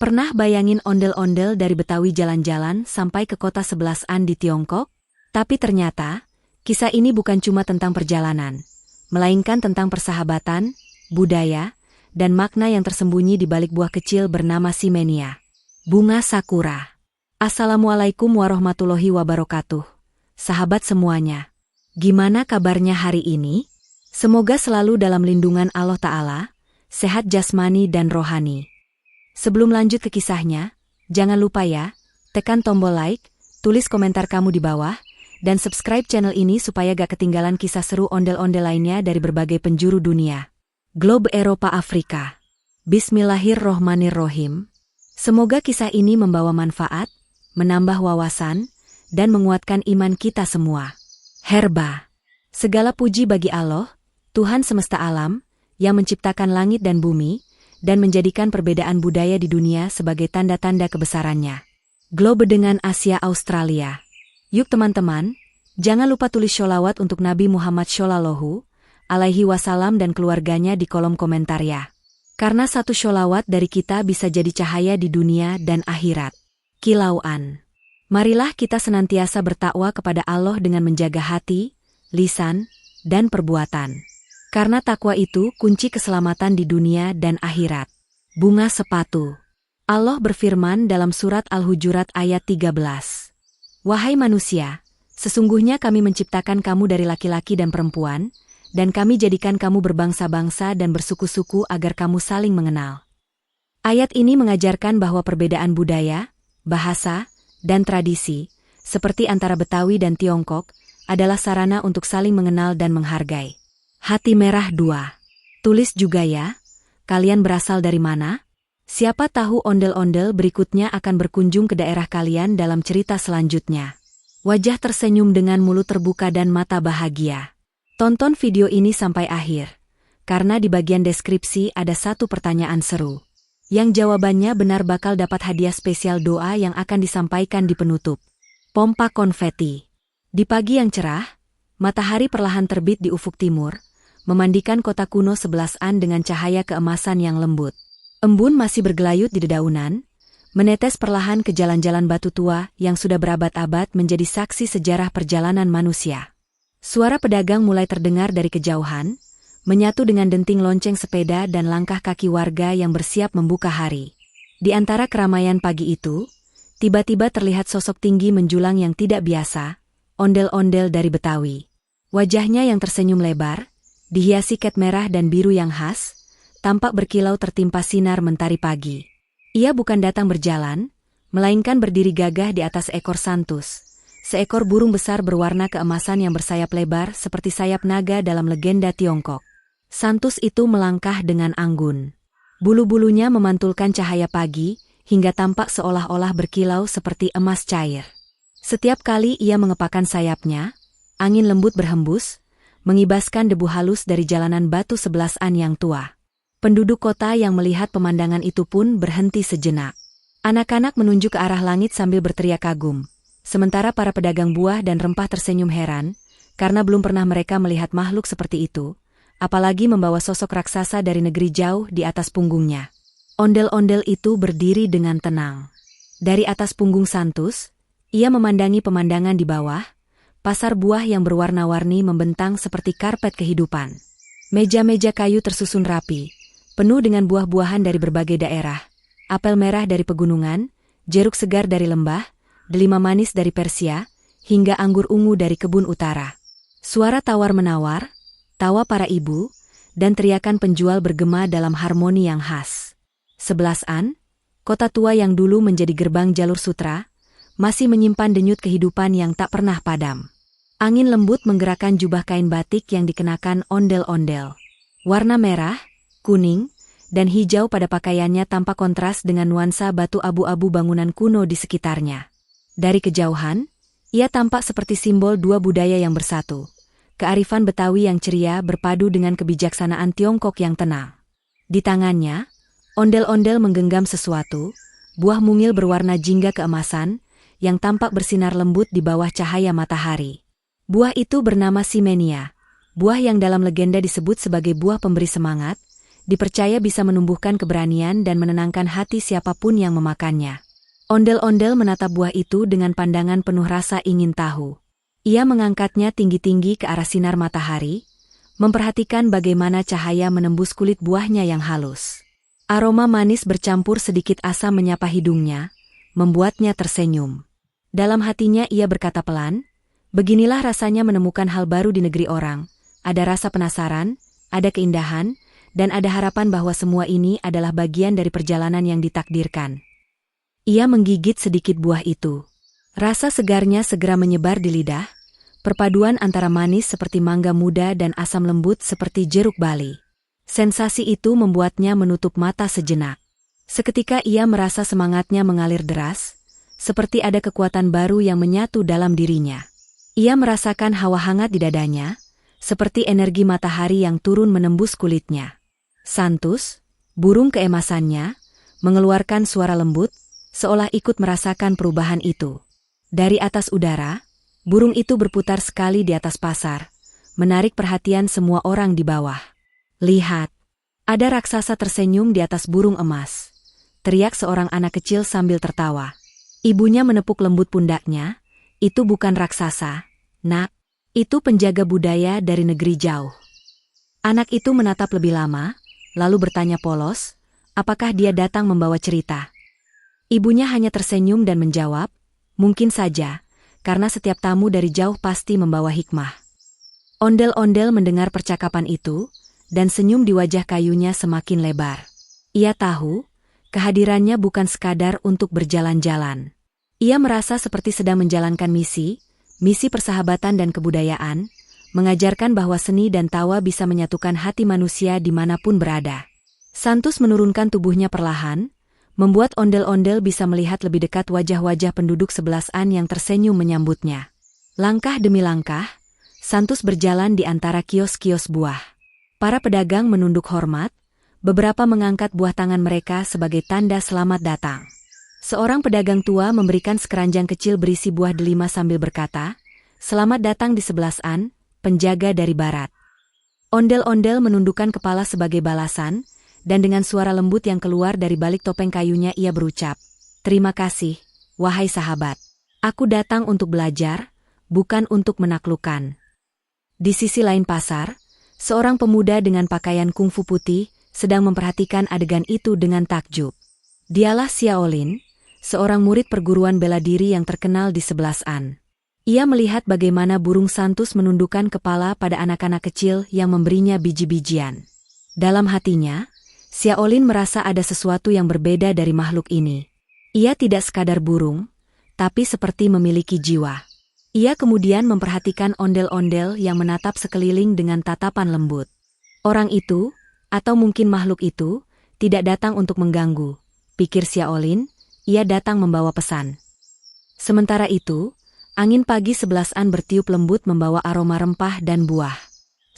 Pernah bayangin ondel-ondel dari Betawi jalan-jalan sampai ke kota sebelasan di Tiongkok? Tapi ternyata, kisah ini bukan cuma tentang perjalanan, melainkan tentang persahabatan, budaya, dan makna yang tersembunyi di balik buah kecil bernama Simenia. Bunga Sakura. Assalamualaikum warahmatullahi wabarakatuh. Sahabat semuanya. Gimana kabarnya hari ini? Semoga selalu dalam lindungan Allah Ta'ala, sehat jasmani dan rohani. Sebelum lanjut ke kisahnya, jangan lupa ya, tekan tombol like, tulis komentar kamu di bawah, dan subscribe channel ini supaya gak ketinggalan kisah seru ondel-ondel lainnya dari berbagai penjuru dunia. Globe Eropa Afrika. Bismillahirrohmanirrohim. Semoga kisah ini membawa manfaat, menambah wawasan, dan menguatkan iman kita semua. Herba. Segala puji bagi Allah, Tuhan semesta alam, yang menciptakan langit dan bumi, dan menjadikan perbedaan budaya di dunia sebagai tanda-tanda kebesarannya. Globe dengan Asia Australia. Yuk teman-teman, jangan lupa tulis sholawat untuk Nabi Muhammad Shallallahu Alaihi Wasallam dan keluarganya di kolom komentar ya. Karena satu sholawat dari kita bisa jadi cahaya di dunia dan akhirat. Kilauan. Marilah kita senantiasa bertakwa kepada Allah dengan menjaga hati, lisan, dan perbuatan. Karena takwa itu kunci keselamatan di dunia dan akhirat. Bunga sepatu. Allah berfirman dalam surat Al-Hujurat ayat 13. Wahai manusia, sesungguhnya kami menciptakan kamu dari laki-laki dan perempuan, dan kami jadikan kamu berbangsa-bangsa dan bersuku-suku agar kamu saling mengenal. Ayat ini mengajarkan bahwa perbedaan budaya, bahasa, dan tradisi, seperti antara Betawi dan Tiongkok, adalah sarana untuk saling mengenal dan menghargai. Hati Merah 2. Tulis juga ya, kalian berasal dari mana? Siapa tahu ondel-ondel berikutnya akan berkunjung ke daerah kalian dalam cerita selanjutnya. Wajah tersenyum dengan mulut terbuka dan mata bahagia. Tonton video ini sampai akhir, karena di bagian deskripsi ada satu pertanyaan seru. Yang jawabannya benar bakal dapat hadiah spesial doa yang akan disampaikan di penutup. Pompa konfeti. Di pagi yang cerah, matahari perlahan terbit di ufuk timur, memandikan kota kuno sebelasan dengan cahaya keemasan yang lembut. Embun masih bergelayut di dedaunan, menetes perlahan ke jalan-jalan batu tua yang sudah berabad-abad menjadi saksi sejarah perjalanan manusia. Suara pedagang mulai terdengar dari kejauhan, menyatu dengan denting lonceng sepeda dan langkah kaki warga yang bersiap membuka hari. Di antara keramaian pagi itu, tiba-tiba terlihat sosok tinggi menjulang yang tidak biasa, ondel-ondel dari Betawi. Wajahnya yang tersenyum lebar, dihiasi cat merah dan biru yang khas, tampak berkilau tertimpa sinar mentari pagi. Ia bukan datang berjalan, melainkan berdiri gagah di atas ekor santus, seekor burung besar berwarna keemasan yang bersayap lebar seperti sayap naga dalam legenda Tiongkok. Santus itu melangkah dengan anggun. Bulu-bulunya memantulkan cahaya pagi, hingga tampak seolah-olah berkilau seperti emas cair. Setiap kali ia mengepakkan sayapnya, angin lembut berhembus, mengibaskan debu halus dari jalanan batu sebelasan yang tua. Penduduk kota yang melihat pemandangan itu pun berhenti sejenak. Anak-anak menunjuk ke arah langit sambil berteriak kagum, sementara para pedagang buah dan rempah tersenyum heran, karena belum pernah mereka melihat makhluk seperti itu, apalagi membawa sosok raksasa dari negeri jauh di atas punggungnya. Ondel-ondel itu berdiri dengan tenang. Dari atas punggung santus, ia memandangi pemandangan di bawah. Pasar buah yang berwarna-warni membentang seperti karpet kehidupan. Meja-meja kayu tersusun rapi, penuh dengan buah-buahan dari berbagai daerah, apel merah dari pegunungan, jeruk segar dari lembah, delima manis dari Persia, hingga anggur ungu dari kebun utara. Suara tawar-menawar, tawa para ibu, dan teriakan penjual bergema dalam harmoni yang khas. Sebelasan, kota tua yang dulu menjadi gerbang jalur sutra, masih menyimpan denyut kehidupan yang tak pernah padam. Angin lembut menggerakkan jubah kain batik yang dikenakan ondel-ondel. Warna merah, kuning, dan hijau pada pakaiannya tampak kontras dengan nuansa batu abu-abu bangunan kuno di sekitarnya. Dari kejauhan, ia tampak seperti simbol dua budaya yang bersatu. Kearifan Betawi yang ceria berpadu dengan kebijaksanaan Tiongkok yang tenang. Di tangannya, ondel-ondel menggenggam sesuatu, buah mungil berwarna jingga keemasan, yang tampak bersinar lembut di bawah cahaya matahari. Buah itu bernama Simenia, buah yang dalam legenda disebut sebagai buah pemberi semangat, dipercaya bisa menumbuhkan keberanian dan menenangkan hati siapapun yang memakannya. Ondel-ondel menatap buah itu dengan pandangan penuh rasa ingin tahu. Ia mengangkatnya tinggi-tinggi ke arah sinar matahari, memperhatikan bagaimana cahaya menembus kulit buahnya yang halus. Aroma manis bercampur sedikit asam menyapa hidungnya, membuatnya tersenyum. Dalam hatinya ia berkata pelan, beginilah rasanya menemukan hal baru di negeri orang. Ada rasa penasaran, ada keindahan, dan ada harapan bahwa semua ini adalah bagian dari perjalanan yang ditakdirkan. Ia menggigit sedikit buah itu. Rasa segarnya segera menyebar di lidah, perpaduan antara manis seperti mangga muda dan asam lembut seperti jeruk bali. Sensasi itu membuatnya menutup mata sejenak. Seketika ia merasa semangatnya mengalir deras, seperti ada kekuatan baru yang menyatu dalam dirinya. Ia merasakan hawa hangat di dadanya, seperti energi matahari yang turun menembus kulitnya. Santus, burung keemasannya, mengeluarkan suara lembut, seolah ikut merasakan perubahan itu. Dari atas udara, burung itu berputar sekali di atas pasar, menarik perhatian semua orang di bawah. Lihat, ada raksasa tersenyum di atas burung emas, teriak seorang anak kecil sambil tertawa. Ibunya menepuk lembut pundaknya, itu bukan raksasa, nak, itu penjaga budaya dari negeri jauh. Anak itu menatap lebih lama, lalu bertanya polos, apakah dia datang membawa cerita? Ibunya hanya tersenyum dan menjawab, mungkin saja, karena setiap tamu dari jauh pasti membawa hikmah. Ondel-ondel mendengar percakapan itu, dan senyum di wajah kayunya semakin lebar. Ia tahu, kehadirannya bukan sekadar untuk berjalan-jalan. Ia merasa seperti sedang menjalankan misi persahabatan dan kebudayaan, mengajarkan bahwa seni dan tawa bisa menyatukan hati manusia dimanapun berada. Santus menurunkan tubuhnya perlahan, membuat ondel-ondel bisa melihat lebih dekat wajah-wajah penduduk sebelasan yang tersenyum menyambutnya. Langkah demi langkah, Santus berjalan di antara kios-kios buah. Para pedagang menunduk hormat, beberapa mengangkat buah tangan mereka sebagai tanda selamat datang. Seorang pedagang tua memberikan sekeranjang kecil berisi buah delima sambil berkata, selamat datang di sebelasan, penjaga dari barat. Ondel-ondel menundukkan kepala sebagai balasan, dan dengan suara lembut yang keluar dari balik topeng kayunya ia berucap, terima kasih, wahai sahabat. Aku datang untuk belajar, bukan untuk menaklukkan. Di sisi lain pasar, seorang pemuda dengan pakaian kungfu putih sedang memperhatikan adegan itu dengan takjub. Dialah Xiaolin, seorang murid perguruan bela diri yang terkenal di sebelasan. Ia melihat bagaimana burung Santus menundukkan kepala pada anak-anak kecil yang memberinya biji-bijian. Dalam hatinya, Xiaolin merasa ada sesuatu yang berbeda dari makhluk ini. Ia tidak sekadar burung, tapi seperti memiliki jiwa. Ia kemudian memperhatikan ondel-ondel yang menatap sekeliling dengan tatapan lembut. Orang itu, atau mungkin makhluk itu, tidak datang untuk mengganggu, pikir Xiaolin, ia datang membawa pesan. Sementara itu, angin pagi sebelasan bertiup lembut membawa aroma rempah dan buah.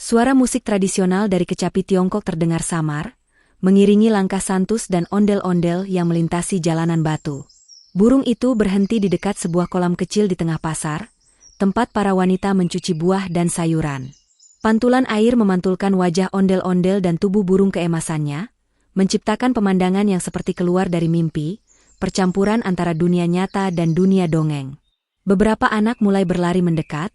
Suara musik tradisional dari kecapi Tiongkok terdengar samar, mengiringi langkah Santus dan ondel-ondel yang melintasi jalanan batu. Burung itu berhenti di dekat sebuah kolam kecil di tengah pasar, tempat para wanita mencuci buah dan sayuran. Pantulan air memantulkan wajah ondel-ondel dan tubuh burung keemasannya, menciptakan pemandangan yang seperti keluar dari mimpi, percampuran antara dunia nyata dan dunia dongeng. Beberapa anak mulai berlari mendekat,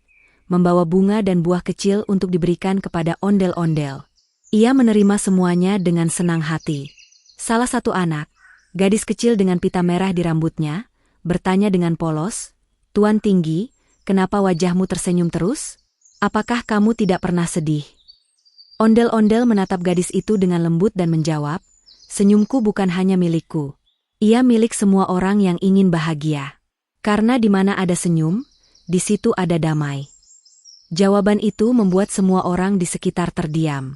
membawa bunga dan buah kecil untuk diberikan kepada ondel-ondel. Ia menerima semuanya dengan senang hati. Salah satu anak, gadis kecil dengan pita merah di rambutnya, bertanya dengan polos, "Tuan Tinggi, kenapa wajahmu tersenyum terus? Apakah kamu tidak pernah sedih?" Ondel-ondel menatap gadis itu dengan lembut dan menjawab, "Senyumku bukan hanya milikku. Ia milik semua orang yang ingin bahagia. Karena di mana ada senyum, di situ ada damai." Jawaban itu membuat semua orang di sekitar terdiam.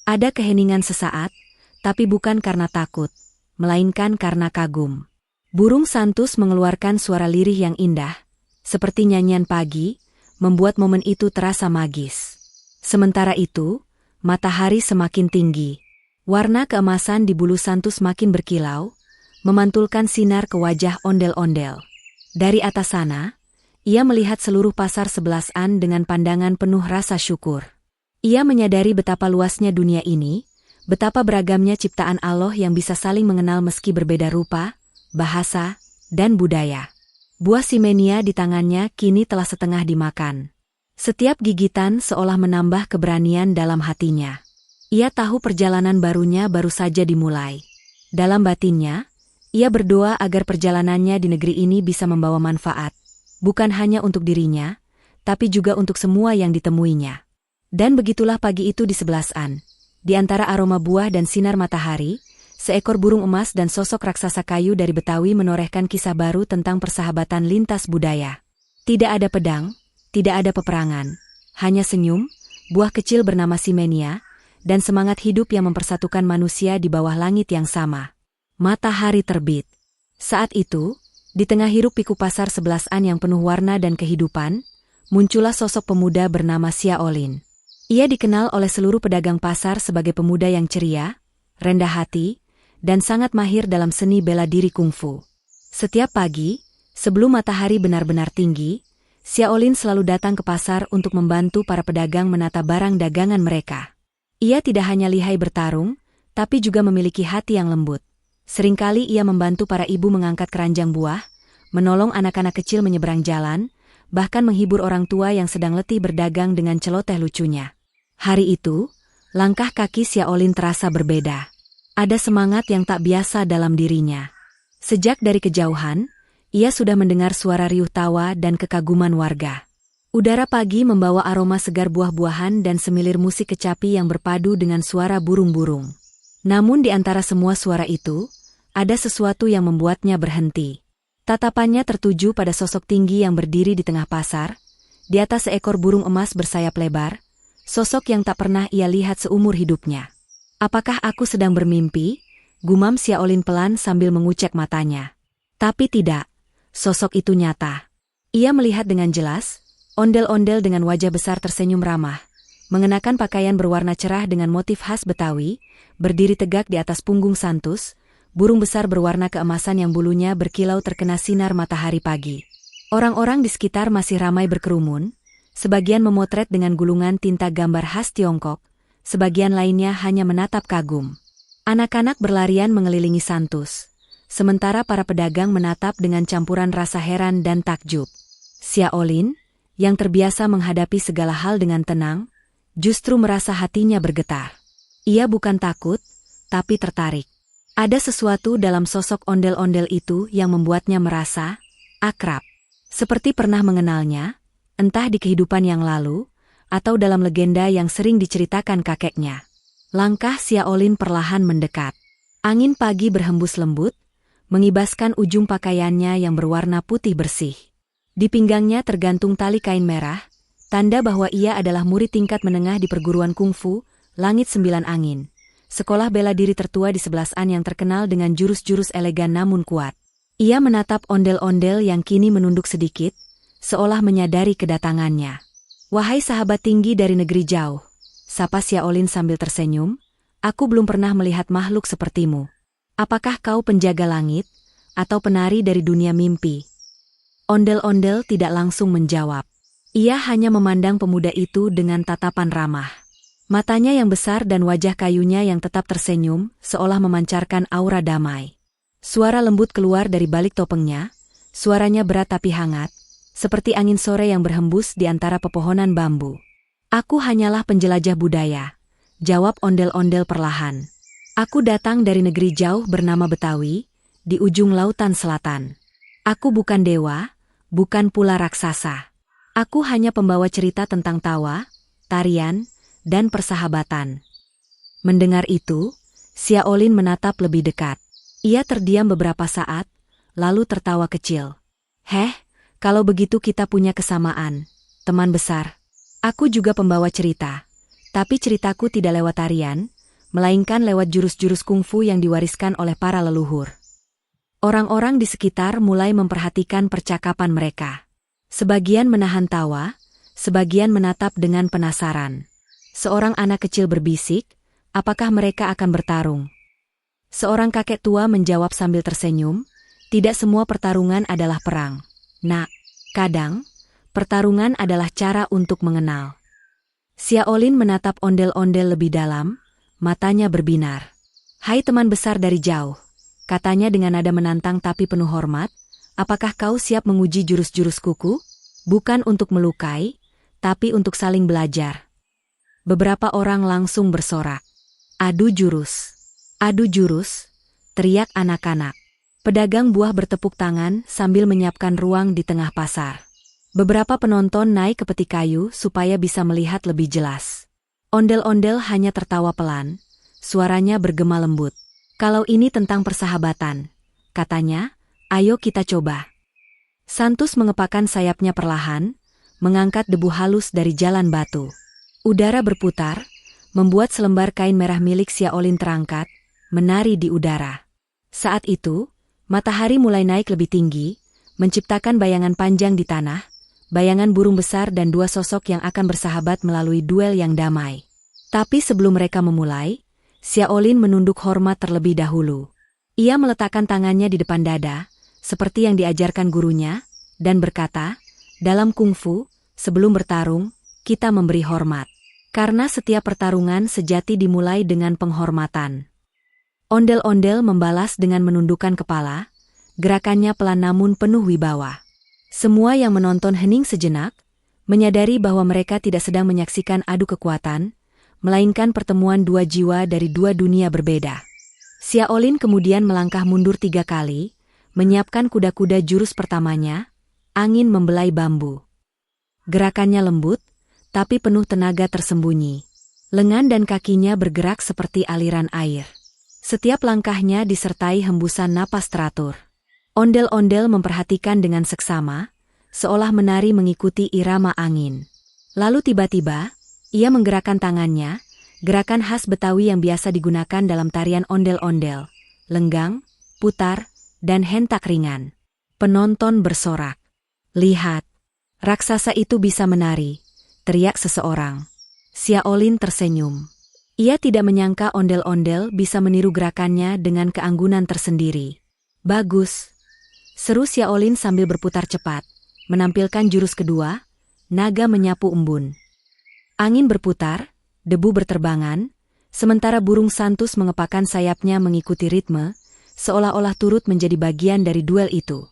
Ada keheningan sesaat, tapi bukan karena takut, melainkan karena kagum. Burung Santus mengeluarkan suara lirih yang indah, seperti nyanyian pagi, membuat momen itu terasa magis. Sementara itu, matahari semakin tinggi. Warna keemasan di bulu Santus makin berkilau, memantulkan sinar ke wajah ondel-ondel. Dari atas sana, ia melihat seluruh pasar sebelasan dengan pandangan penuh rasa syukur. Ia menyadari betapa luasnya dunia ini, Betapa beragamnya ciptaan Allah yang bisa saling mengenal meski berbeda rupa, bahasa, dan budaya. Buah simenia di tangannya kini telah setengah dimakan. Setiap gigitan seolah menambah keberanian dalam hatinya. Ia tahu perjalanan barunya baru saja dimulai. Dalam batinnya, ia berdoa agar perjalanannya di negeri ini bisa membawa manfaat, bukan hanya untuk dirinya, tapi juga untuk semua yang ditemuinya. Dan begitulah pagi itu di Sebelasan. Di antara aroma buah dan sinar matahari, seekor burung emas dan sosok raksasa kayu dari Betawi menorehkan kisah baru tentang persahabatan lintas budaya. Tidak ada pedang, tidak ada peperangan, hanya senyum, buah kecil bernama simenia, dan semangat hidup yang mempersatukan manusia di bawah langit yang sama. Matahari terbit. Saat itu, di tengah hiruk pikuk pasar Sebelasan yang penuh warna dan kehidupan, muncullah sosok pemuda bernama Xiaolin. Ia dikenal oleh seluruh pedagang pasar sebagai pemuda yang ceria, rendah hati, dan sangat mahir dalam seni bela diri kungfu. Setiap pagi, sebelum matahari benar-benar tinggi, Xiaolin selalu datang ke pasar untuk membantu para pedagang menata barang dagangan mereka. Ia tidak hanya lihai bertarung, tapi juga memiliki hati yang lembut. Seringkali ia membantu para ibu mengangkat keranjang buah, menolong anak-anak kecil menyeberang jalan, bahkan menghibur orang tua yang sedang letih berdagang dengan celoteh lucunya. Hari itu, langkah kaki Xiaolin terasa berbeda. Ada semangat yang tak biasa dalam dirinya. Sejak dari kejauhan, ia sudah mendengar suara riuh tawa dan kekaguman warga. Udara pagi membawa aroma segar buah-buahan dan semilir musik kecapi yang berpadu dengan suara burung-burung. Namun di antara semua suara itu, ada sesuatu yang membuatnya berhenti. Tatapannya tertuju pada sosok tinggi yang berdiri di tengah pasar, di atas seekor burung emas bersayap lebar, sosok yang tak pernah ia lihat seumur hidupnya. Apakah aku sedang bermimpi? Gumam Xiaolin pelan sambil mengucek matanya. Tapi tidak, sosok itu nyata. Ia melihat dengan jelas, ondel-ondel dengan wajah besar tersenyum ramah, mengenakan pakaian berwarna cerah dengan motif khas Betawi, berdiri tegak di atas punggung santus, burung besar berwarna keemasan yang bulunya berkilau terkena sinar matahari pagi. Orang-orang di sekitar masih ramai berkerumun, sebagian memotret dengan gulungan tinta gambar khas Tiongkok, sebagian lainnya hanya menatap kagum. Anak-anak berlarian mengelilingi santus, sementara para pedagang menatap dengan campuran rasa heran dan takjub. Xiaolin, yang terbiasa menghadapi segala hal dengan tenang, justru merasa hatinya bergetar. Ia bukan takut, tapi tertarik. Ada sesuatu dalam sosok ondel-ondel itu yang membuatnya merasa akrab. Seperti pernah mengenalnya, entah di kehidupan yang lalu, atau dalam legenda yang sering diceritakan kakeknya. Langkah Xiaolin perlahan mendekat. Angin pagi berhembus lembut, mengibaskan ujung pakaiannya yang berwarna putih bersih. Di pinggangnya tergantung tali kain merah, tanda bahwa ia adalah murid tingkat menengah di perguruan kungfu, Langit Sembilan Angin, sekolah bela diri tertua di Sebelasan yang terkenal dengan jurus-jurus elegan namun kuat. Ia menatap ondel-ondel yang kini menunduk sedikit, seolah menyadari kedatangannya. Wahai sahabat tinggi dari negeri jauh, sapa Xiaolin sambil tersenyum, aku belum pernah melihat makhluk sepertimu. Apakah kau penjaga langit, atau penari dari dunia mimpi? Ondel-ondel tidak langsung menjawab. Ia hanya memandang pemuda itu dengan tatapan ramah. Matanya yang besar dan wajah kayunya yang tetap tersenyum, seolah memancarkan aura damai. Suara lembut keluar dari balik topengnya, suaranya berat tapi hangat, seperti angin sore yang berhembus di antara pepohonan bambu. Aku hanyalah penjelajah budaya, jawab ondel-ondel perlahan. Aku datang dari negeri jauh bernama Betawi, di ujung lautan selatan. Aku bukan dewa, bukan pula raksasa. Aku hanya pembawa cerita tentang tawa, tarian, dan persahabatan. Mendengar itu, Xiaolin menatap lebih dekat. Ia terdiam beberapa saat, lalu tertawa kecil. Heh, kalau begitu kita punya kesamaan, teman besar. Aku juga pembawa cerita, tapi ceritaku tidak lewat tarian, melainkan lewat jurus-jurus kungfu yang diwariskan oleh para leluhur. Orang-orang di sekitar mulai memperhatikan percakapan mereka. Sebagian menahan tawa, sebagian menatap dengan penasaran. Seorang anak kecil berbisik, apakah mereka akan bertarung? Seorang kakek tua menjawab sambil tersenyum, tidak semua pertarungan adalah perang. Nak, kadang, pertarungan adalah cara untuk mengenal. Xiaolin menatap ondel-ondel lebih dalam, matanya berbinar. "Hai teman besar dari jauh," katanya dengan nada menantang tapi penuh hormat, "apakah kau siap menguji jurus-jurus kuku? Bukan untuk melukai, tapi untuk saling belajar." Beberapa orang langsung bersorak. "Adu jurus! Adu jurus!" teriak anak-anak. Pedagang buah bertepuk tangan sambil menyiapkan ruang di tengah pasar. Beberapa penonton naik ke peti kayu supaya bisa melihat lebih jelas. Ondel-ondel hanya tertawa pelan, suaranya bergema lembut. "Kalau ini tentang persahabatan," katanya, "ayo kita coba." Santus mengepakkan sayapnya perlahan, mengangkat debu halus dari jalan batu. Udara berputar, membuat selembar kain merah milik Xiaolin terangkat, menari di udara. Saat itu, matahari mulai naik lebih tinggi, menciptakan bayangan panjang di tanah, bayangan burung besar dan dua sosok yang akan bersahabat melalui duel yang damai. Tapi sebelum mereka memulai, Xiaolin menunduk hormat terlebih dahulu. Ia meletakkan tangannya di depan dada, seperti yang diajarkan gurunya, dan berkata, "Dalam kungfu, sebelum bertarung, kita memberi hormat. Karena setiap pertarungan sejati dimulai dengan penghormatan." Ondel-ondel membalas dengan menundukkan kepala, gerakannya pelan namun penuh wibawa. Semua yang menonton hening sejenak, menyadari bahwa mereka tidak sedang menyaksikan adu kekuatan, melainkan pertemuan dua jiwa dari dua dunia berbeda. Xiaolin kemudian melangkah mundur 3 kali, menyiapkan kuda-kuda jurus pertamanya, angin membelai bambu. Gerakannya lembut, tapi penuh tenaga tersembunyi. Lengan dan kakinya bergerak seperti aliran air. Setiap langkahnya disertai hembusan napas teratur. Ondel-ondel memperhatikan dengan seksama, seolah menari mengikuti irama angin. Lalu tiba-tiba, ia menggerakkan tangannya, gerakan khas Betawi yang biasa digunakan dalam tarian ondel-ondel, lenggang, putar, dan hentak ringan. Penonton bersorak. "Lihat, raksasa itu bisa menari," teriak seseorang. Xiaolin tersenyum. Ia tidak menyangka ondel-ondel bisa meniru gerakannya dengan keanggunan tersendiri. "Bagus," seru Xiaolin sambil berputar cepat, menampilkan jurus kedua, naga menyapu embun. Angin berputar, debu berterbangan, sementara burung Santus mengepakkan sayapnya mengikuti ritme, seolah-olah turut menjadi bagian dari duel itu.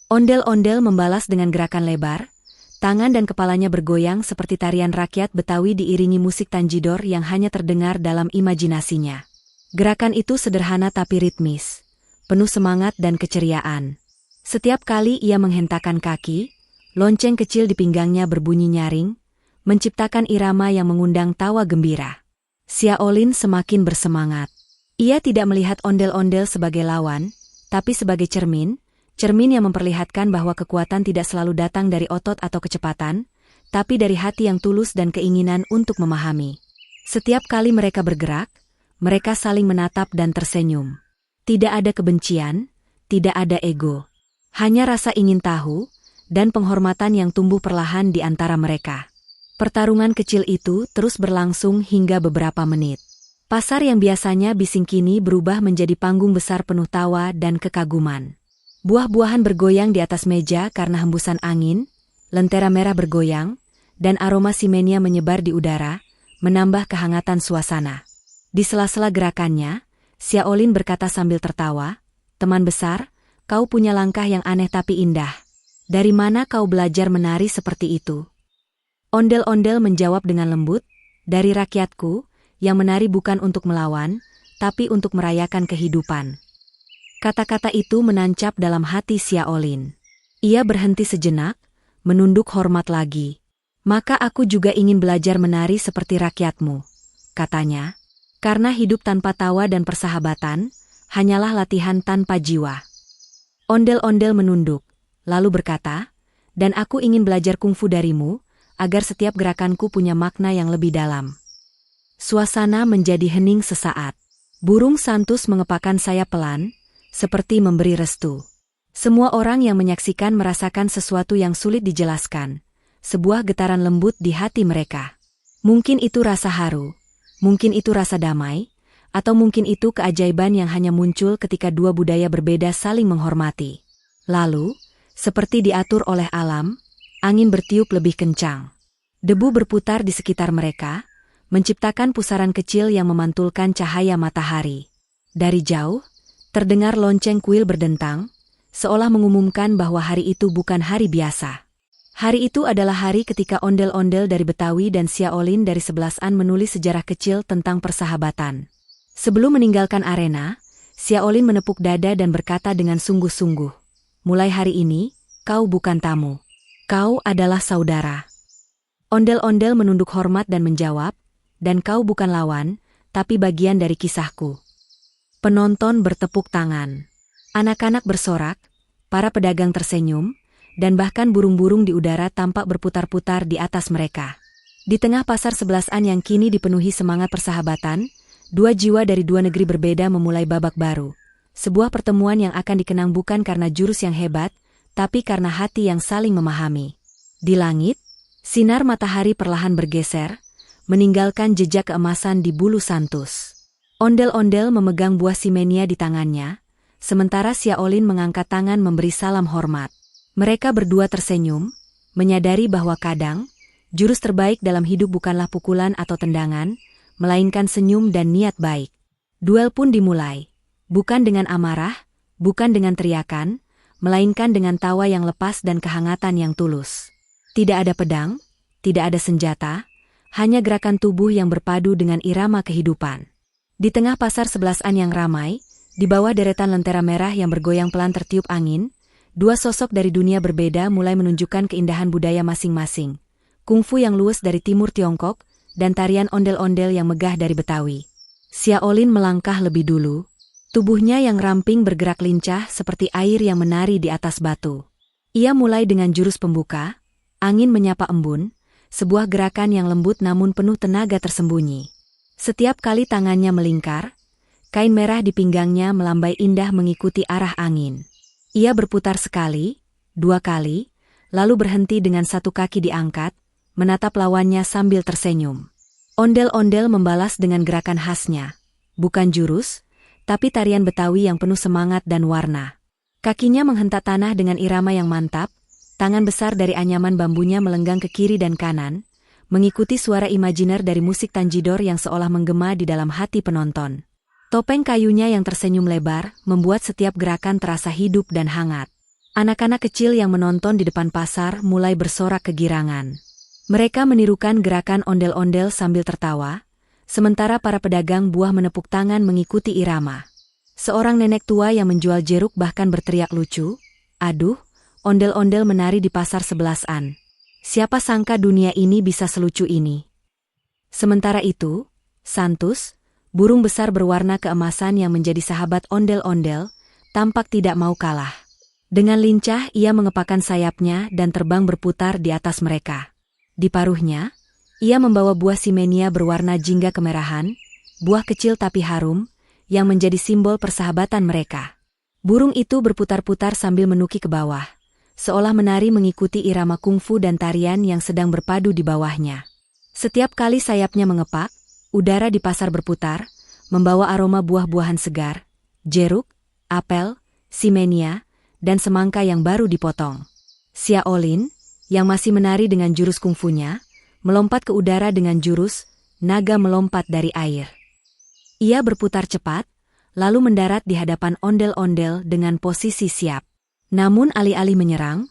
Ondel-ondel membalas dengan gerakan lebar, tangan dan kepalanya bergoyang seperti tarian rakyat Betawi diiringi musik tanjidor yang hanya terdengar dalam imajinasinya. Gerakan itu sederhana tapi ritmis, penuh semangat dan keceriaan. Setiap kali ia menghentakkan kaki, lonceng kecil di pinggangnya berbunyi nyaring, menciptakan irama yang mengundang tawa gembira. Xiaolin semakin bersemangat. Ia tidak melihat ondel-ondel sebagai lawan, tapi sebagai cermin yang memperlihatkan bahwa kekuatan tidak selalu datang dari otot atau kecepatan, tapi dari hati yang tulus dan keinginan untuk memahami. Setiap kali mereka bergerak, mereka saling menatap dan tersenyum. Tidak ada kebencian, tidak ada ego. Hanya rasa ingin tahu, dan penghormatan yang tumbuh perlahan di antara mereka. Pertarungan kecil itu terus berlangsung hingga beberapa menit. Pasar yang biasanya bising kini berubah menjadi panggung besar penuh tawa dan kekaguman. Buah-buahan bergoyang di atas meja karena hembusan angin, lentera merah bergoyang, dan aroma simenia menyebar di udara, menambah kehangatan suasana. Di sela-sela gerakannya, Xiaolin berkata sambil tertawa, "Teman besar, kau punya langkah yang aneh tapi indah. Dari mana kau belajar menari seperti itu?" Ondel-ondel menjawab dengan lembut, "Dari rakyatku, yang menari bukan untuk melawan, tapi untuk merayakan kehidupan." Kata-kata itu menancap dalam hati Xiaolin. Ia berhenti sejenak, menunduk hormat lagi. "Maka aku juga ingin belajar menari seperti rakyatmu," katanya. "Karena hidup tanpa tawa dan persahabatan, hanyalah latihan tanpa jiwa." Ondel-ondel menunduk, lalu berkata, "Dan aku ingin belajar kungfu darimu, agar setiap gerakanku punya makna yang lebih dalam." Suasana menjadi hening sesaat. Burung Santus mengepakkan sayap pelan, seperti memberi restu. Semua orang yang menyaksikan merasakan sesuatu yang sulit dijelaskan, sebuah getaran lembut di hati mereka. Mungkin itu rasa haru, mungkin itu rasa damai, atau mungkin itu keajaiban yang hanya muncul ketika dua budaya berbeda saling menghormati. Lalu, seperti diatur oleh alam, angin bertiup lebih kencang. Debu berputar di sekitar mereka, menciptakan pusaran kecil yang memantulkan cahaya matahari. Dari jauh, terdengar lonceng kuil berdentang, seolah mengumumkan bahwa hari itu bukan hari biasa. Hari itu adalah hari ketika ondel-ondel dari Betawi dan Xiaolin dari 11an menulis sejarah kecil tentang persahabatan. Sebelum meninggalkan arena, Xiaolin menepuk dada dan berkata dengan sungguh-sungguh, "Mulai hari ini, kau bukan tamu. Kau adalah saudara." Ondel-ondel menunduk hormat dan menjawab, "Dan kau bukan lawan, tapi bagian dari kisahku." Penonton bertepuk tangan. Anak-anak bersorak, para pedagang tersenyum, dan bahkan burung-burung di udara tampak berputar-putar di atas mereka. Di tengah pasar 11an yang kini dipenuhi semangat persahabatan, dua jiwa dari dua negeri berbeda memulai babak baru. Sebuah pertemuan yang akan dikenang bukan karena jurus yang hebat, tapi karena hati yang saling memahami. Di langit, sinar matahari perlahan bergeser, meninggalkan jejak keemasan di bulu Santus. Ondel-ondel memegang buah simenia di tangannya, sementara Xiaolin mengangkat tangan memberi salam hormat. Mereka berdua tersenyum, menyadari bahwa kadang, jurus terbaik dalam hidup bukanlah pukulan atau tendangan, melainkan senyum dan niat baik. Duel pun dimulai, bukan dengan amarah, bukan dengan teriakan, melainkan dengan tawa yang lepas dan kehangatan yang tulus. Tidak ada pedang, tidak ada senjata, hanya gerakan tubuh yang berpadu dengan irama kehidupan. Di tengah pasar 11an yang ramai, di bawah deretan lentera merah yang bergoyang pelan tertiup angin, dua sosok dari dunia berbeda mulai menunjukkan keindahan budaya masing-masing. Kungfu yang luwes dari timur Tiongkok, dan tarian ondel-ondel yang megah dari Betawi. Xiaolin melangkah lebih dulu. Tubuhnya yang ramping bergerak lincah seperti air yang menari di atas batu. Ia mulai dengan jurus pembuka, angin menyapa embun, sebuah gerakan yang lembut namun penuh tenaga tersembunyi. Setiap kali tangannya melingkar, kain merah di pinggangnya melambai indah mengikuti arah angin. Ia berputar sekali, dua kali, lalu berhenti dengan satu kaki diangkat, menatap lawannya sambil tersenyum. Ondel-ondel membalas dengan gerakan khasnya, bukan jurus, tapi tarian Betawi yang penuh semangat dan warna. Kakinya menghentak tanah dengan irama yang mantap, tangan besar dari anyaman bambunya melenggang ke kiri dan kanan, mengikuti suara imajiner dari musik tanjidor yang seolah menggema di dalam hati penonton. Topeng kayunya yang tersenyum lebar, membuat setiap gerakan terasa hidup dan hangat. Anak-anak kecil yang menonton di depan pasar mulai bersorak kegirangan. Mereka menirukan gerakan ondel-ondel sambil tertawa, sementara para pedagang buah menepuk tangan mengikuti irama. Seorang nenek tua yang menjual jeruk bahkan berteriak lucu, "Aduh, ondel-ondel menari di pasar 11an. Siapa sangka dunia ini bisa selucu ini." Sementara itu, Santus, burung besar berwarna keemasan yang menjadi sahabat ondel-ondel, tampak tidak mau kalah. Dengan lincah ia mengepakkan sayapnya dan terbang berputar di atas mereka. Di paruhnya, ia membawa buah simenia berwarna jingga kemerahan, buah kecil tapi harum, yang menjadi simbol persahabatan mereka. Burung itu berputar-putar sambil menuki ke bawah, seolah menari mengikuti irama kungfu dan tarian yang sedang berpadu di bawahnya. Setiap kali sayapnya mengepak, udara di pasar berputar, membawa aroma buah-buahan segar, jeruk, apel, simenia, dan semangka yang baru dipotong. Xiaolin, yang masih menari dengan jurus kungfunya, melompat ke udara dengan jurus naga melompat dari air. Ia berputar cepat, lalu mendarat di hadapan ondel-ondel dengan posisi siap. Namun alih-alih menyerang,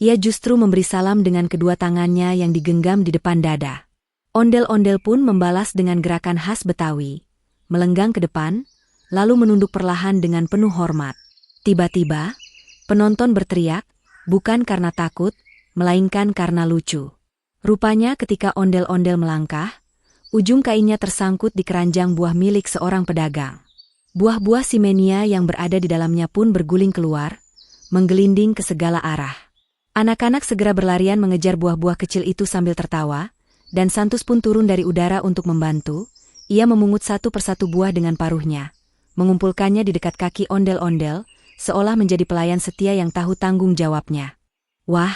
ia justru memberi salam dengan kedua tangannya yang digenggam di depan dada. Ondel-ondel pun membalas dengan gerakan khas Betawi, melenggang ke depan, lalu menunduk perlahan dengan penuh hormat. Tiba-tiba, penonton berteriak, bukan karena takut, melainkan karena lucu. Rupanya ketika ondel-ondel melangkah, ujung kainnya tersangkut di keranjang buah milik seorang pedagang. Buah-buah simenia yang berada di dalamnya pun berguling keluar, menggelinding ke segala arah. Anak-anak segera berlarian mengejar buah-buah kecil itu sambil tertawa, dan Santus pun turun dari udara untuk membantu. Ia memungut satu persatu buah dengan paruhnya, mengumpulkannya di dekat kaki ondel-ondel, seolah menjadi pelayan setia yang tahu tanggung jawabnya. "Wah,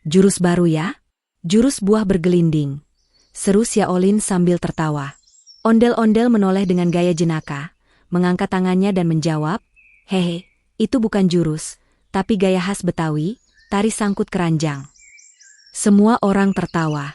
jurus baru ya? Jurus buah bergelinding," seru Xiaolin sambil tertawa. Ondel-ondel menoleh dengan gaya jenaka, mengangkat tangannya dan menjawab, "Hehe, itu bukan jurus, tapi gaya khas Betawi, tari sangkut keranjang." Semua orang tertawa.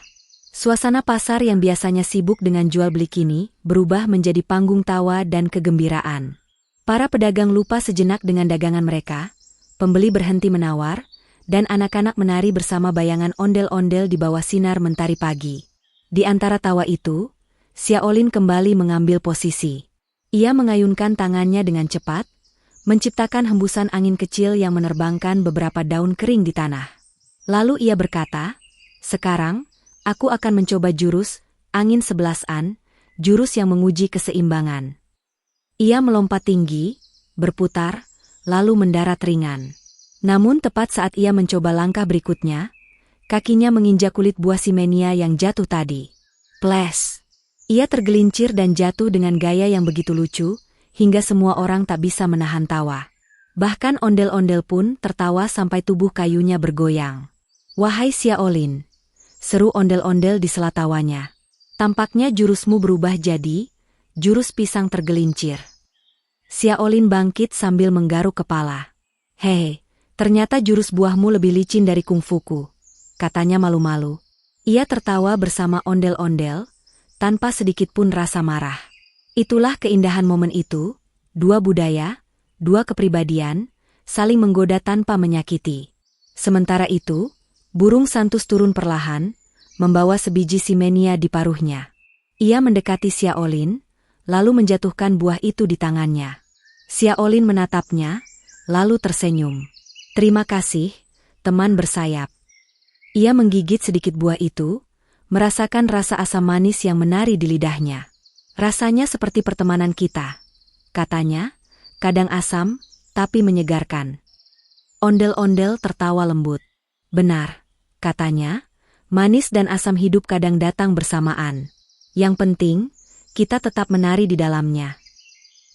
Suasana pasar yang biasanya sibuk dengan jual beli kini berubah menjadi panggung tawa dan kegembiraan. Para pedagang lupa sejenak dengan dagangan mereka, pembeli berhenti menawar, dan anak-anak menari bersama bayangan ondel-ondel di bawah sinar mentari pagi. Di antara tawa itu, Xiaolin kembali mengambil posisi. Ia mengayunkan tangannya dengan cepat, menciptakan hembusan angin kecil yang menerbangkan beberapa daun kering di tanah. Lalu ia berkata, "Sekarang, aku akan mencoba jurus angin 11-an, jurus yang menguji keseimbangan." Ia melompat tinggi, berputar, lalu mendarat ringan. Namun tepat saat ia mencoba langkah berikutnya, kakinya menginjak kulit buah simenia yang jatuh tadi. Ples! Ia tergelincir dan jatuh dengan gaya yang begitu lucu, hingga semua orang tak bisa menahan tawa. Bahkan ondel-ondel pun tertawa sampai tubuh kayunya bergoyang. "Wahai Xiaolin," seru ondel-ondel di sela tawanya. "Tampaknya jurusmu berubah jadi jurus pisang tergelincir." Xiaolin bangkit sambil menggaruk kepala. "Hehe, ternyata jurus buahmu lebih licin dari kungfuku," katanya malu-malu. Ia tertawa bersama ondel-ondel, tanpa sedikit pun rasa marah. Itulah keindahan momen itu, dua budaya, dua kepribadian, saling menggoda tanpa menyakiti. Sementara itu, burung santus turun perlahan, membawa sebiji simenia di paruhnya. Ia mendekati Xiaolin, lalu menjatuhkan buah itu di tangannya. Xiaolin menatapnya, lalu tersenyum. "Terima kasih, teman bersayap." Ia menggigit sedikit buah itu, merasakan rasa asam manis yang menari di lidahnya. "Rasanya seperti pertemanan kita," katanya, "kadang asam, tapi menyegarkan." Ondel-ondel tertawa lembut. "Benar," katanya, "manis dan asam hidup kadang datang bersamaan. Yang penting, kita tetap menari di dalamnya."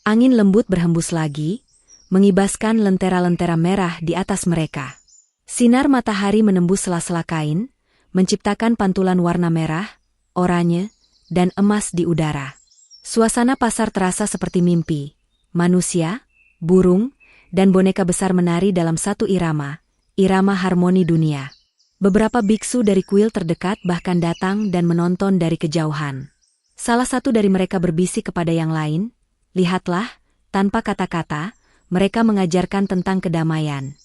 Angin lembut berhembus lagi, mengibaskan lentera-lentera merah di atas mereka. Sinar matahari menembus sela-sela kain, menciptakan pantulan warna merah, oranye, dan emas di udara. Suasana pasar terasa seperti mimpi. Manusia, burung, dan boneka besar menari dalam satu irama harmoni dunia. Beberapa biksu dari kuil terdekat bahkan datang dan menonton dari kejauhan. Salah satu dari mereka berbisik kepada yang lain, "Lihatlah, tanpa kata-kata, mereka mengajarkan tentang kedamaian."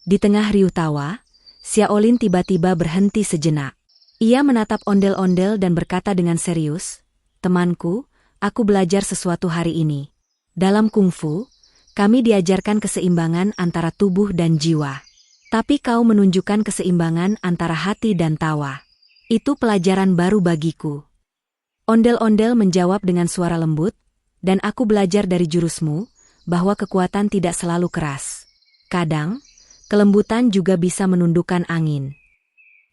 Di tengah riuh tawa, Xiaolin tiba-tiba berhenti sejenak. Ia menatap ondel-ondel dan berkata dengan serius, "Temanku, aku belajar sesuatu hari ini. Dalam kungfu, kami diajarkan keseimbangan antara tubuh dan jiwa. Tapi kau menunjukkan keseimbangan antara hati dan tawa. Itu pelajaran baru bagiku." Ondel-ondel menjawab dengan suara lembut, "Dan aku belajar dari jurusmu, bahwa kekuatan tidak selalu keras. Kadang, kelembutan juga bisa menundukkan angin."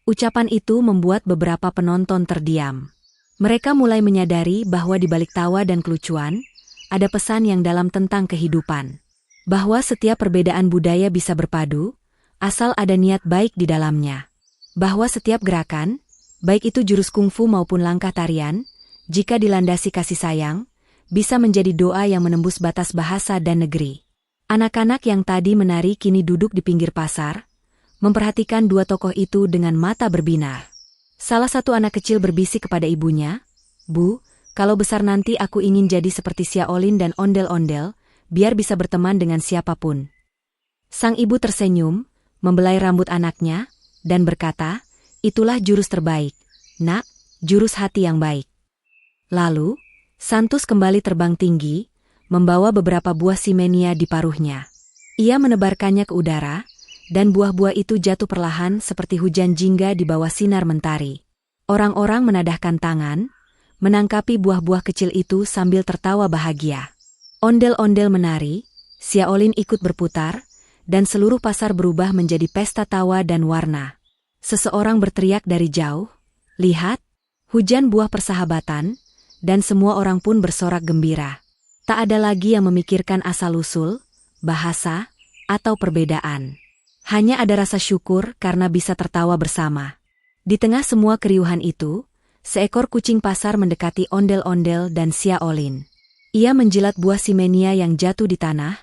Ucapan itu membuat beberapa penonton terdiam. Mereka mulai menyadari bahwa di balik tawa dan kelucuan, ada pesan yang dalam tentang kehidupan. Bahwa setiap perbedaan budaya bisa berpadu, asal ada niat baik di dalamnya. Bahwa setiap gerakan, baik itu jurus kungfu maupun langkah tarian, jika dilandasi kasih sayang, bisa menjadi doa yang menembus batas bahasa dan negeri. Anak-anak yang tadi menari kini duduk di pinggir pasar, memperhatikan dua tokoh itu dengan mata berbinar. Salah satu anak kecil berbisik kepada ibunya, "Bu, kalau besar nanti aku ingin jadi seperti Xiaolin dan ondel-ondel, biar bisa berteman dengan siapapun." Sang ibu tersenyum, membelai rambut anaknya, dan berkata, "Itulah jurus terbaik, nak, jurus hati yang baik." Lalu, Santus kembali terbang tinggi, membawa beberapa buah simenia di paruhnya. Ia menebarkannya ke udara, dan buah-buah itu jatuh perlahan seperti hujan jingga di bawah sinar mentari. Orang-orang menadahkan tangan, menangkapi buah-buah kecil itu sambil tertawa bahagia. Ondel-ondel menari, Xiaolin ikut berputar, dan seluruh pasar berubah menjadi pesta tawa dan warna. Seseorang berteriak dari jauh, "Lihat, hujan buah persahabatan," dan semua orang pun bersorak gembira. Tak ada lagi yang memikirkan asal-usul, bahasa, atau perbedaan. Hanya ada rasa syukur karena bisa tertawa bersama. Di tengah semua keriuhan itu, seekor kucing pasar mendekati ondel-ondel dan Xiaolin. Ia menjilat buah simenia yang jatuh di tanah,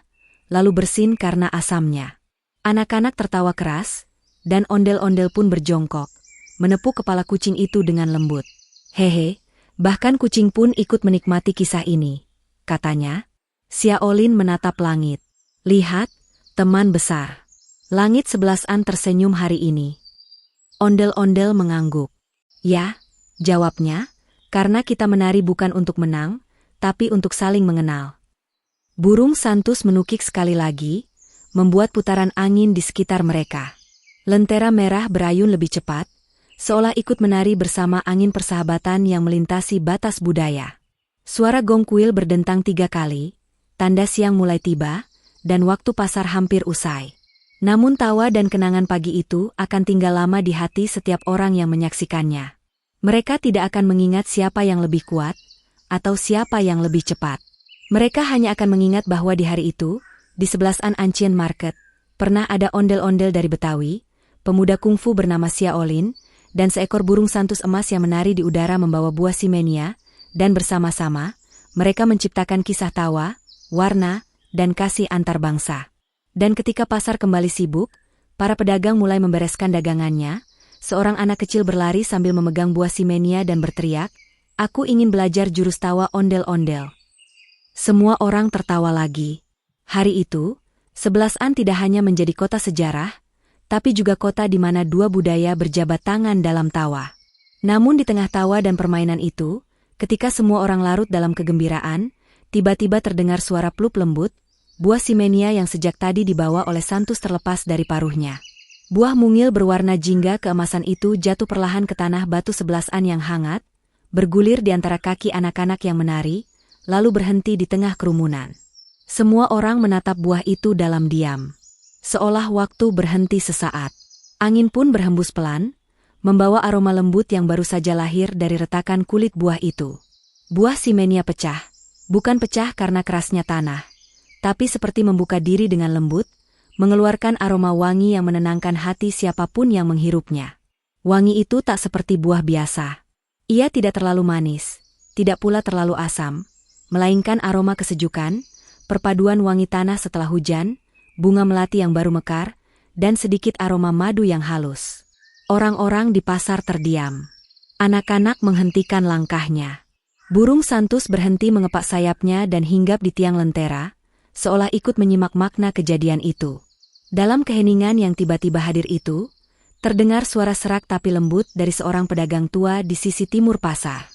lalu bersin karena asamnya. Anak-anak tertawa keras, dan ondel-ondel pun berjongkok, menepuk kepala kucing itu dengan lembut. Hehe, bahkan kucing pun ikut menikmati kisah ini, katanya. Xiaolin menatap langit. Lihat, teman besar. Langit 11-an tersenyum hari ini. Ondel-ondel mengangguk. Ya, jawabnya, karena kita menari bukan untuk menang, tapi untuk saling mengenal. Burung Santus menukik sekali lagi, membuat putaran angin di sekitar mereka. Lentera merah berayun lebih cepat, seolah ikut menari bersama angin persahabatan yang melintasi batas budaya. Suara gong kuil berdentang 3 kali, tanda siang mulai tiba, dan waktu pasar hampir usai. Namun tawa dan kenangan pagi itu akan tinggal lama di hati setiap orang yang menyaksikannya. Mereka tidak akan mengingat siapa yang lebih kuat, atau siapa yang lebih cepat. Mereka hanya akan mengingat bahwa di hari itu, di 11-an Ancient Market, pernah ada ondel-ondel dari Betawi, pemuda kungfu bernama Xiaolin, dan seekor burung santus emas yang menari di udara membawa buah simenia, dan bersama-sama, mereka menciptakan kisah tawa, warna, dan kasih antar bangsa. Dan ketika pasar kembali sibuk, para pedagang mulai membereskan dagangannya, seorang anak kecil berlari sambil memegang buah simenia dan berteriak, "Aku ingin belajar jurus tawa ondel-ondel." Semua orang tertawa lagi. Hari itu, 11-an tidak hanya menjadi kota sejarah, tapi juga kota di mana 2 budaya berjabat tangan dalam tawa. Namun di tengah tawa dan permainan itu, ketika semua orang larut dalam kegembiraan, tiba-tiba terdengar suara plup lembut, buah simenia yang sejak tadi dibawa oleh Santus terlepas dari paruhnya. Buah mungil berwarna jingga keemasan itu jatuh perlahan ke tanah batu 11-an yang hangat, bergulir di antara kaki anak-anak yang menari, lalu berhenti di tengah kerumunan. Semua orang menatap buah itu dalam diam. Seolah waktu berhenti sesaat. Angin pun berhembus pelan, membawa aroma lembut yang baru saja lahir dari retakan kulit buah itu. Buah simenia pecah, bukan pecah karena kerasnya tanah, tapi seperti membuka diri dengan lembut, mengeluarkan aroma wangi yang menenangkan hati siapapun yang menghirupnya. Wangi itu tak seperti buah biasa. Ia tidak terlalu manis, tidak pula terlalu asam, melainkan aroma kesejukan, perpaduan wangi tanah setelah hujan, bunga melati yang baru mekar, dan sedikit aroma madu yang halus. Orang-orang di pasar terdiam. Anak-anak menghentikan langkahnya. Burung santus berhenti mengepak sayapnya dan hinggap di tiang lentera, seolah ikut menyimak makna kejadian itu. Dalam keheningan yang tiba-tiba hadir itu, terdengar suara serak tapi lembut dari seorang pedagang tua di sisi timur pasar.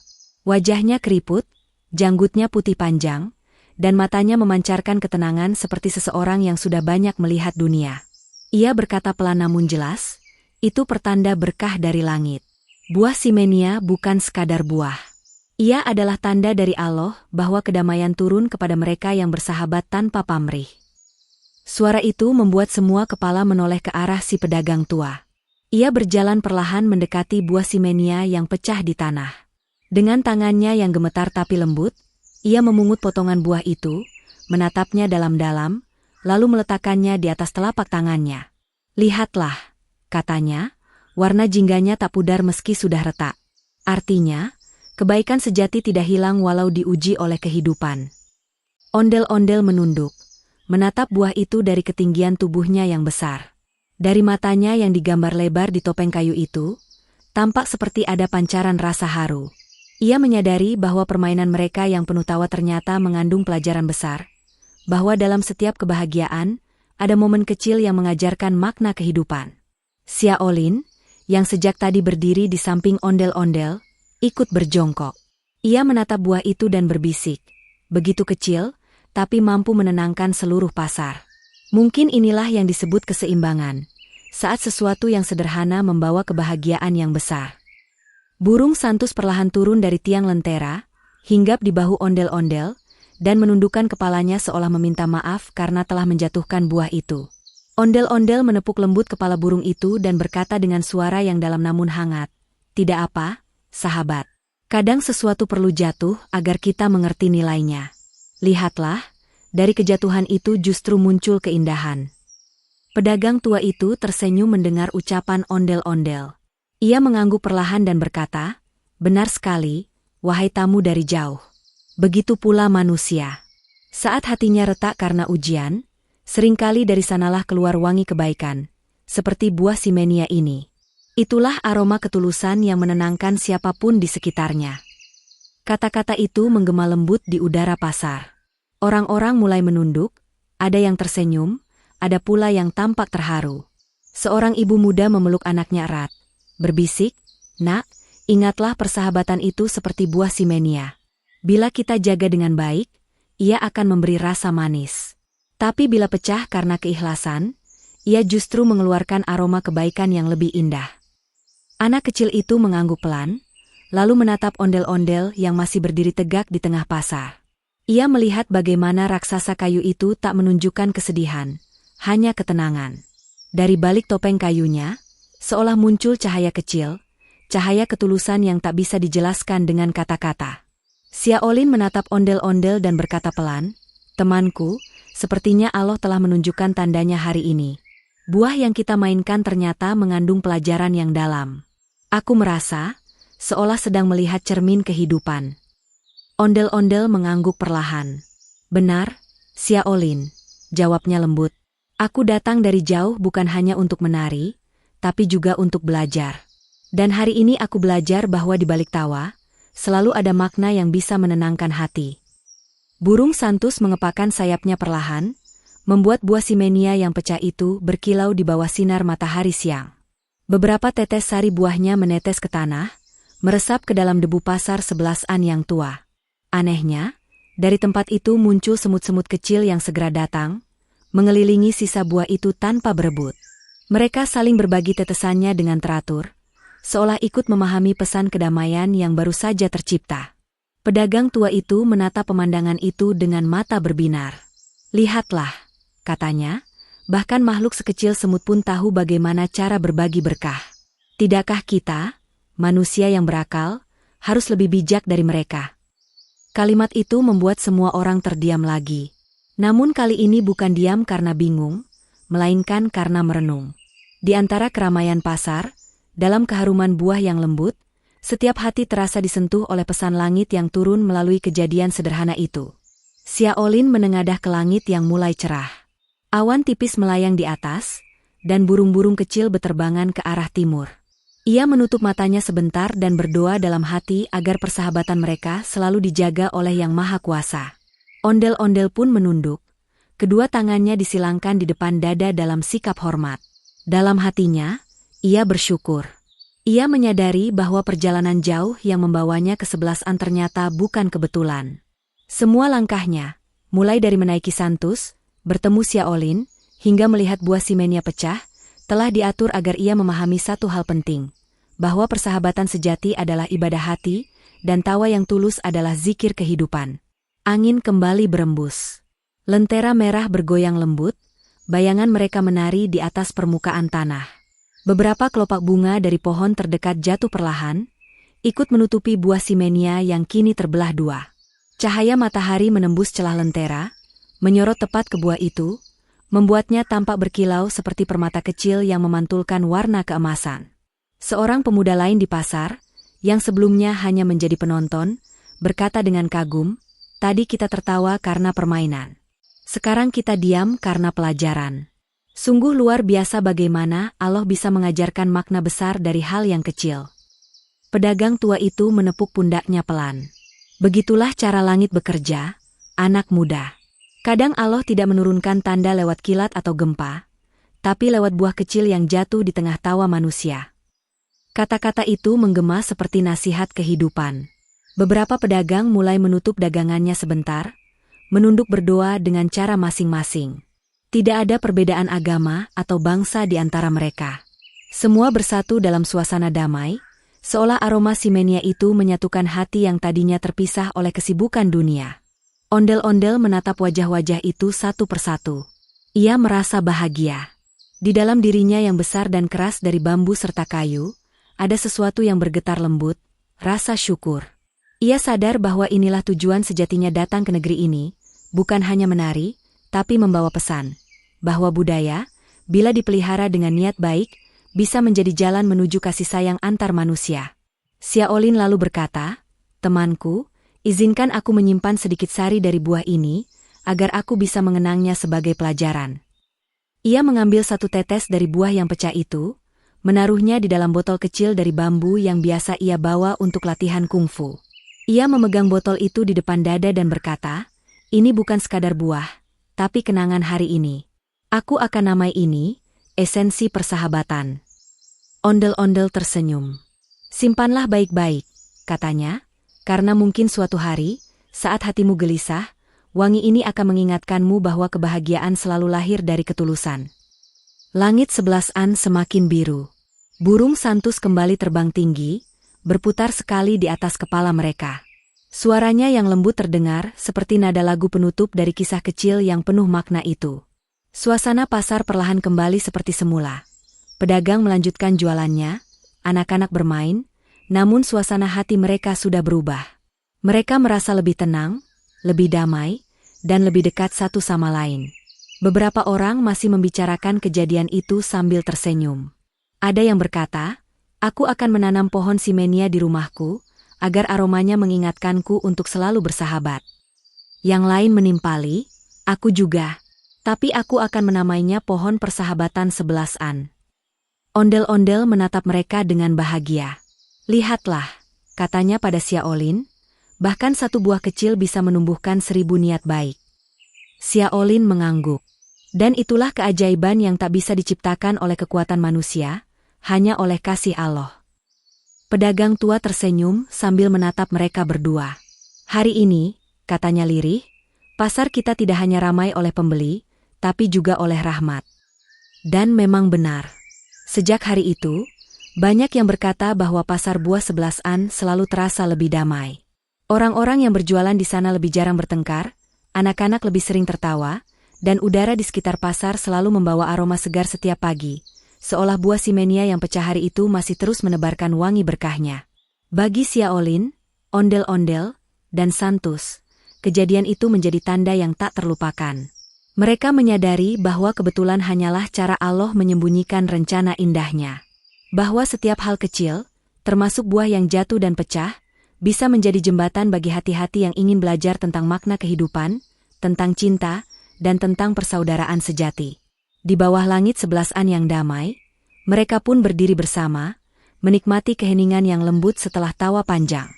Wajahnya keriput, janggutnya putih panjang, dan matanya memancarkan ketenangan seperti seseorang yang sudah banyak melihat dunia. Ia berkata pelan namun jelas, "Itu pertanda berkah dari langit. Buah simenia bukan sekadar buah. Ia adalah tanda dari Allah bahwa kedamaian turun kepada mereka yang bersahabat tanpa pamrih." Suara itu membuat semua kepala menoleh ke arah si pedagang tua. Ia berjalan perlahan mendekati buah simenia yang pecah di tanah. Dengan tangannya yang gemetar tapi lembut, ia memungut potongan buah itu, menatapnya dalam-dalam, lalu meletakkannya di atas telapak tangannya. "Lihatlah," katanya, warna jingganya tak pudar meski sudah retak. Artinya, kebaikan sejati tidak hilang walau diuji oleh kehidupan. Ondel-ondel menunduk, menatap buah itu dari ketinggian tubuhnya yang besar. Dari matanya yang digambar lebar di topeng kayu itu, tampak seperti ada pancaran rasa haru. Ia menyadari bahwa permainan mereka yang penuh tawa ternyata mengandung pelajaran besar, bahwa dalam setiap kebahagiaan, ada momen kecil yang mengajarkan makna kehidupan. Xiaolin, yang sejak tadi berdiri di samping ondel-ondel, ikut berjongkok. Ia menatap buah itu dan berbisik, begitu kecil, tapi mampu menenangkan seluruh pasar. Mungkin inilah yang disebut keseimbangan, saat sesuatu yang sederhana membawa kebahagiaan yang besar. Burung santus perlahan turun dari tiang lentera, hinggap di bahu ondel-ondel, dan menundukkan kepalanya seolah meminta maaf karena telah menjatuhkan buah itu. Ondel-ondel menepuk lembut kepala burung itu dan berkata dengan suara yang dalam namun hangat, "Tidak apa, sahabat. Kadang sesuatu perlu jatuh agar kita mengerti nilainya. Lihatlah, dari kejatuhan itu justru muncul keindahan." Pedagang tua itu tersenyum mendengar ucapan ondel-ondel. Ia mengangguk perlahan dan berkata, "Benar sekali, wahai tamu dari jauh. Begitu pula manusia. Saat hatinya retak karena ujian, seringkali dari sanalah keluar wangi kebaikan, seperti buah simenia ini." Itulah aroma ketulusan yang menenangkan siapapun di sekitarnya. Kata-kata itu menggema lembut di udara pasar. Orang-orang mulai menunduk, ada yang tersenyum, ada pula yang tampak terharu. Seorang ibu muda memeluk anaknya erat, berbisik, "Nak, ingatlah persahabatan itu seperti buah simenia. Bila kita jaga dengan baik, ia akan memberi rasa manis. Tapi bila pecah karena keikhlasan, ia justru mengeluarkan aroma kebaikan yang lebih indah." Anak kecil itu mengangguk pelan, lalu menatap ondel-ondel yang masih berdiri tegak di tengah pasar. Ia melihat bagaimana raksasa kayu itu tak menunjukkan kesedihan, hanya ketenangan. Dari balik topeng kayunya, seolah muncul cahaya kecil, cahaya ketulusan yang tak bisa dijelaskan dengan kata-kata. Xiaolin menatap ondel-ondel dan berkata pelan, "Temanku, sepertinya Allah telah menunjukkan tandanya hari ini. Buah yang kita mainkan ternyata mengandung pelajaran yang dalam. Aku merasa seolah sedang melihat cermin kehidupan." Ondel-ondel mengangguk perlahan. "Benar, Xiaolin," jawabnya lembut. "Aku datang dari jauh bukan hanya untuk menari, tapi juga untuk belajar. Dan hari ini aku belajar bahwa di balik tawa, selalu ada makna yang bisa menenangkan hati." Burung santus mengepakkan sayapnya perlahan, membuat buah simenia yang pecah itu berkilau di bawah sinar matahari siang. Beberapa tetes sari buahnya menetes ke tanah, meresap ke dalam debu pasar 11-an yang tua. Anehnya, dari tempat itu muncul semut-semut kecil yang segera datang, mengelilingi sisa buah itu tanpa berebut. Mereka saling berbagi tetesannya dengan teratur, seolah ikut memahami pesan kedamaian yang baru saja tercipta. Pedagang tua itu menatap pemandangan itu dengan mata berbinar. "Lihatlah," katanya, "bahkan makhluk sekecil semut pun tahu bagaimana cara berbagi berkah. Tidakkah kita, manusia yang berakal, harus lebih bijak dari mereka?" Kalimat itu membuat semua orang terdiam lagi. Namun kali ini bukan diam karena bingung, melainkan karena merenung. Di antara keramaian pasar, dalam keharuman buah yang lembut, setiap hati terasa disentuh oleh pesan langit yang turun melalui kejadian sederhana itu. Xiaolin menengadah ke langit yang mulai cerah. Awan tipis melayang di atas, dan burung-burung kecil beterbangan ke arah timur. Ia menutup matanya sebentar dan berdoa dalam hati agar persahabatan mereka selalu dijaga oleh Yang Maha Kuasa. Ondel-ondel pun menunduk, kedua tangannya disilangkan di depan dada dalam sikap hormat. Dalam hatinya, ia bersyukur. Ia menyadari bahwa perjalanan jauh yang membawanya ke 11-an ternyata bukan kebetulan. Semua langkahnya, mulai dari menaiki santus, bertemu Xiaolin, hingga melihat buah simenia pecah, telah diatur agar ia memahami satu hal penting, bahwa persahabatan sejati adalah ibadah hati, dan tawa yang tulus adalah zikir kehidupan. Angin kembali berembus. Lentera merah bergoyang lembut, bayangan mereka menari di atas permukaan tanah. Beberapa kelopak bunga dari pohon terdekat jatuh perlahan, ikut menutupi buah simenia yang kini terbelah dua. Cahaya matahari menembus celah lentera, menyorot tepat ke buah itu, membuatnya tampak berkilau seperti permata kecil yang memantulkan warna keemasan. Seorang pemuda lain di pasar, yang sebelumnya hanya menjadi penonton, berkata dengan kagum, "Tadi kita tertawa karena permainan. Sekarang kita diam karena pelajaran. Sungguh luar biasa bagaimana Allah bisa mengajarkan makna besar dari hal yang kecil." Pedagang tua itu menepuk pundaknya pelan. "Begitulah cara langit bekerja, anak muda. Kadang Allah tidak menurunkan tanda lewat kilat atau gempa, tapi lewat buah kecil yang jatuh di tengah tawa manusia." Kata-kata itu menggema seperti nasihat kehidupan. Beberapa pedagang mulai menutup dagangannya sebentar, menunduk berdoa dengan cara masing-masing. Tidak ada perbedaan agama atau bangsa di antara mereka. Semua bersatu dalam suasana damai, seolah aroma simenia itu menyatukan hati yang tadinya terpisah oleh kesibukan dunia. Ondel-ondel menatap wajah-wajah itu satu persatu. Ia merasa bahagia. Di dalam dirinya yang besar dan keras dari bambu serta kayu, ada sesuatu yang bergetar lembut, rasa syukur. Ia sadar bahwa inilah tujuan sejatinya datang ke negeri ini, bukan hanya menari, tapi membawa pesan, bahwa budaya, bila dipelihara dengan niat baik, bisa menjadi jalan menuju kasih sayang antar manusia. Xiaolin lalu berkata, "Temanku, izinkan aku menyimpan sedikit sari dari buah ini, agar aku bisa mengenangnya sebagai pelajaran." Ia mengambil satu tetes dari buah yang pecah itu, menaruhnya di dalam botol kecil dari bambu yang biasa ia bawa untuk latihan kungfu. Ia memegang botol itu di depan dada dan berkata, "Ini bukan sekadar buah, tapi kenangan hari ini. Aku akan namai ini, esensi persahabatan." Ondel-ondel tersenyum. "Simpanlah baik-baik," katanya, "karena mungkin suatu hari, saat hatimu gelisah, wangi ini akan mengingatkanmu bahwa kebahagiaan selalu lahir dari ketulusan." Langit 11an semakin biru. Burung santus kembali terbang tinggi, berputar sekali di atas kepala mereka. Suaranya yang lembut terdengar seperti nada lagu penutup dari kisah kecil yang penuh makna itu. Suasana pasar perlahan kembali seperti semula. Pedagang melanjutkan jualannya, anak-anak bermain, namun suasana hati mereka sudah berubah. Mereka merasa lebih tenang, lebih damai, dan lebih dekat satu sama lain. Beberapa orang masih membicarakan kejadian itu sambil tersenyum. Ada yang berkata, "Aku akan menanam pohon simenia di rumahku, agar aromanya mengingatkanku untuk selalu bersahabat." Yang lain menimpali, "Aku juga. Tapi aku akan menamainya pohon persahabatan 11an." Ondel-ondel menatap mereka dengan bahagia. "Lihatlah," katanya pada Xiaolin, "bahkan satu buah kecil bisa menumbuhkan 1000 niat baik." Xiaolin mengangguk. Dan itulah keajaiban yang tak bisa diciptakan oleh kekuatan manusia, hanya oleh kasih Allah. Pedagang tua tersenyum sambil menatap mereka berdua. "Hari ini," katanya lirih, "pasar kita tidak hanya ramai oleh pembeli, tapi juga oleh rahmat." Dan memang benar. Sejak hari itu, banyak yang berkata bahwa pasar buah 11an selalu terasa lebih damai. Orang-orang yang berjualan di sana lebih jarang bertengkar, anak-anak lebih sering tertawa, dan udara di sekitar pasar selalu membawa aroma segar setiap pagi, seolah buah simenia yang pecah hari itu masih terus menebarkan wangi berkahnya. Bagi Xiaolin, ondel-ondel, dan santus, kejadian itu menjadi tanda yang tak terlupakan. Mereka menyadari bahwa kebetulan hanyalah cara Allah menyembunyikan rencana indahnya. Bahwa setiap hal kecil, termasuk buah yang jatuh dan pecah, bisa menjadi jembatan bagi hati-hati yang ingin belajar tentang makna kehidupan, tentang cinta, dan tentang persaudaraan sejati. Di bawah langit 11an yang damai, mereka pun berdiri bersama, menikmati keheningan yang lembut setelah tawa panjang.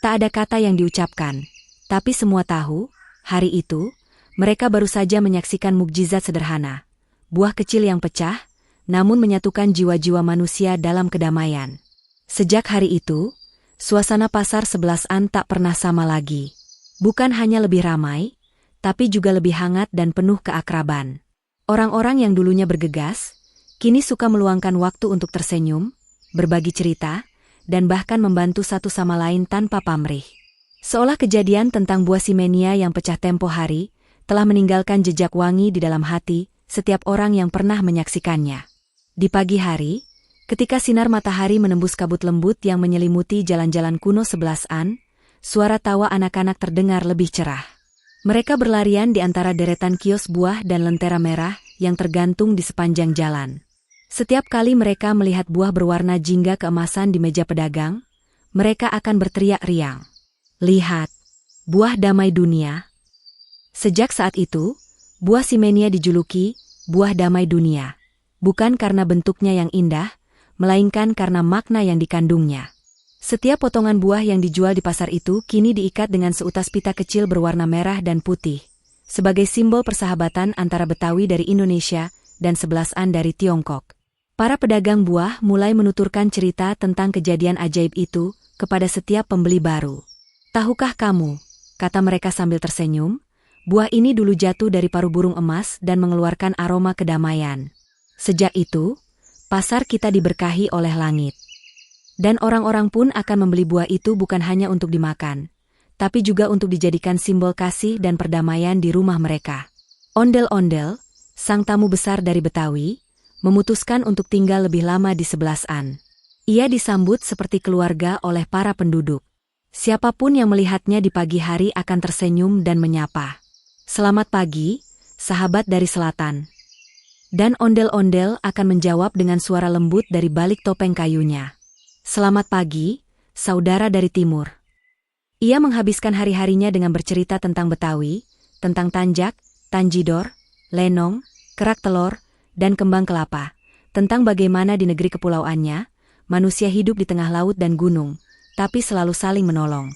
Tak ada kata yang diucapkan, tapi semua tahu, hari itu, mereka baru saja menyaksikan mukjizat sederhana. Buah kecil yang pecah, namun menyatukan jiwa-jiwa manusia dalam kedamaian. Sejak hari itu, suasana pasar 11an tak pernah sama lagi. Bukan hanya lebih ramai, tapi juga lebih hangat dan penuh keakraban. Orang-orang yang dulunya bergegas, kini suka meluangkan waktu untuk tersenyum, berbagi cerita, dan bahkan membantu satu sama lain tanpa pamrih. Seolah kejadian tentang buah simenia yang pecah tempo hari, telah meninggalkan jejak wangi di dalam hati setiap orang yang pernah menyaksikannya. Di pagi hari, ketika sinar matahari menembus kabut lembut yang menyelimuti jalan-jalan kuno 11an, suara tawa anak-anak terdengar lebih cerah. Mereka berlarian di antara deretan kios buah dan lentera merah yang tergantung di sepanjang jalan. Setiap kali mereka melihat buah berwarna jingga keemasan di meja pedagang, mereka akan berteriak riang, "Lihat, buah damai dunia." Sejak saat itu, buah simenia dijuluki buah damai dunia, bukan karena bentuknya yang indah, melainkan karena makna yang dikandungnya. Setiap potongan buah yang dijual di pasar itu kini diikat dengan seutas pita kecil berwarna merah dan putih, sebagai simbol persahabatan antara Betawi dari Indonesia dan 11an dari Tiongkok. Para pedagang buah mulai menuturkan cerita tentang kejadian ajaib itu kepada setiap pembeli baru. "Tahukah kamu," kata mereka sambil tersenyum, "buah ini dulu jatuh dari paruh burung emas dan mengeluarkan aroma kedamaian. Sejak itu, pasar kita diberkahi oleh langit. Dan orang-orang pun akan membeli buah itu bukan hanya untuk dimakan, tapi juga untuk dijadikan simbol kasih dan perdamaian di rumah mereka." Ondel-ondel, sang tamu besar dari Betawi, memutuskan untuk tinggal lebih lama di 11an. Ia disambut seperti keluarga oleh para penduduk. Siapapun yang melihatnya di pagi hari akan tersenyum dan menyapa, "Selamat pagi, sahabat dari selatan." Dan ondel-ondel akan menjawab dengan suara lembut dari balik topeng kayunya, "Selamat pagi, saudara dari timur." Ia menghabiskan hari-harinya dengan bercerita tentang Betawi, tentang tanjak, tanjidor, lenong, kerak telur, dan kembang kelapa, tentang bagaimana di negeri kepulauannya, manusia hidup di tengah laut dan gunung, tapi selalu saling menolong.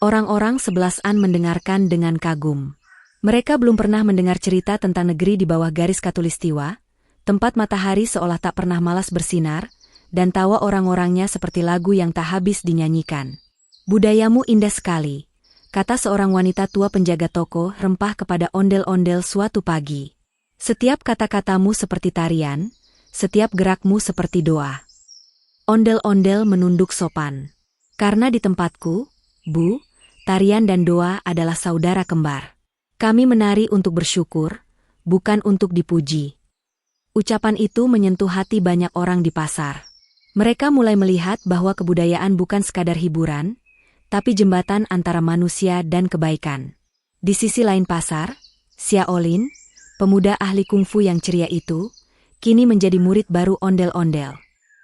Orang-orang 11an mendengarkan dengan kagum. Mereka belum pernah mendengar cerita tentang negeri di bawah garis khatulistiwa, tempat matahari seolah tak pernah malas bersinar, dan tawa orang-orangnya seperti lagu yang tak habis dinyanyikan. "Budayamu indah sekali," kata seorang wanita tua penjaga toko rempah kepada ondel-ondel suatu pagi. "Setiap kata-katamu seperti tarian, setiap gerakmu seperti doa." Ondel-ondel menunduk sopan. "Karena di tempatku, Bu, tarian dan doa adalah saudara kembar. Kami menari untuk bersyukur, bukan untuk dipuji." Ucapan itu menyentuh hati banyak orang di pasar. Mereka mulai melihat bahwa kebudayaan bukan sekadar hiburan, tapi jembatan antara manusia dan kebaikan. Di sisi lain pasar, Xiaolin, pemuda ahli kungfu yang ceria itu, kini menjadi murid baru ondel-ondel.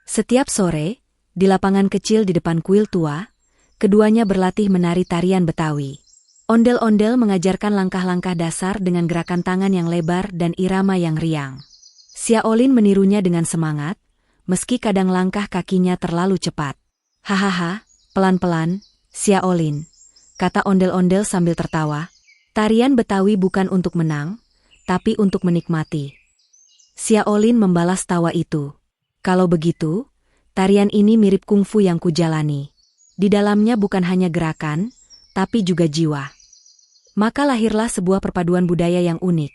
Setiap sore, di lapangan kecil di depan kuil tua, keduanya berlatih menari tarian Betawi. Ondel-ondel mengajarkan langkah-langkah dasar dengan gerakan tangan yang lebar dan irama yang riang. Xiaolin menirunya dengan semangat, meski kadang langkah kakinya terlalu cepat. "Hahaha, pelan-pelan, Xiaolin," kata ondel-ondel sambil tertawa. "Tarian Betawi bukan untuk menang, tapi untuk menikmati." Xiaolin membalas tawa itu. "Kalau begitu, tarian ini mirip kungfu yang kujalani. Di dalamnya bukan hanya gerakan, tapi juga jiwa." Maka lahirlah sebuah perpaduan budaya yang unik.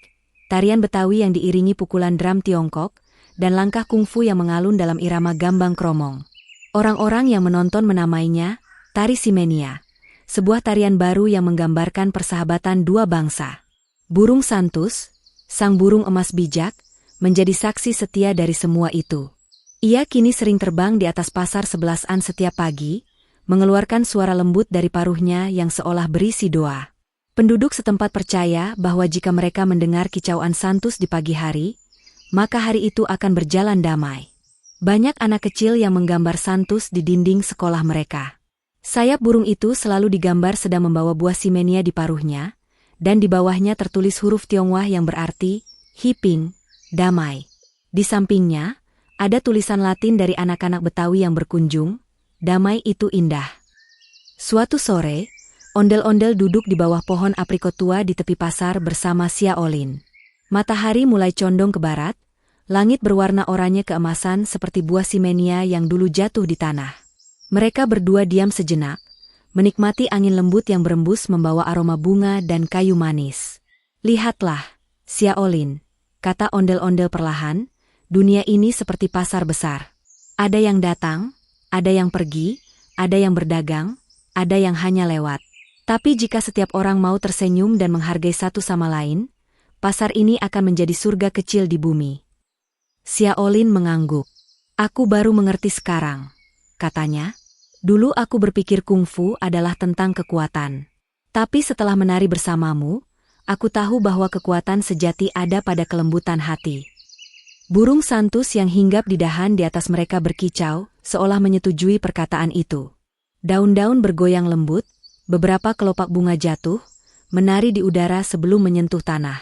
Tarian Betawi yang diiringi pukulan drum Tiongkok, dan langkah kungfu yang mengalun dalam irama gambang kromong. Orang-orang yang menonton menamainya Tari Ximenia, sebuah tarian baru yang menggambarkan persahabatan dua bangsa. Burung Santus, sang burung emas bijak, menjadi saksi setia dari semua itu. Ia kini sering terbang di atas pasar 11an setiap pagi, mengeluarkan suara lembut dari paruhnya yang seolah berisi doa. Penduduk setempat percaya bahwa jika mereka mendengar kicauan Santus di pagi hari, maka hari itu akan berjalan damai. Banyak anak kecil yang menggambar Santus di dinding sekolah mereka. Sayap burung itu selalu digambar sedang membawa buah Ximenia di paruhnya, dan di bawahnya tertulis huruf Tionghoa yang berarti, "Hiping," damai. Di sampingnya, ada tulisan Latin dari anak-anak Betawi yang berkunjung, "Damai itu indah." Suatu sore, ondel-ondel duduk di bawah pohon aprikot tua di tepi pasar bersama Xiaolin. Matahari mulai condong ke barat, langit berwarna oranye keemasan seperti buah Ximenia yang dulu jatuh di tanah. Mereka berdua diam sejenak, menikmati angin lembut yang berembus membawa aroma bunga dan kayu manis. "Lihatlah, Xiaolin," kata ondel-ondel perlahan, "dunia ini seperti pasar besar. Ada yang datang, ada yang pergi, ada yang berdagang, ada yang hanya lewat. Tapi jika setiap orang mau tersenyum dan menghargai satu sama lain, pasar ini akan menjadi surga kecil di bumi." Xiaolin mengangguk. "Aku baru mengerti sekarang," katanya. "Dulu aku berpikir kungfu adalah tentang kekuatan. Tapi setelah menari bersamamu, aku tahu bahwa kekuatan sejati ada pada kelembutan hati." Burung Santus yang hinggap di dahan di atas mereka berkicau, seolah menyetujui perkataan itu. Daun-daun bergoyang lembut, beberapa kelopak bunga jatuh, menari di udara sebelum menyentuh tanah.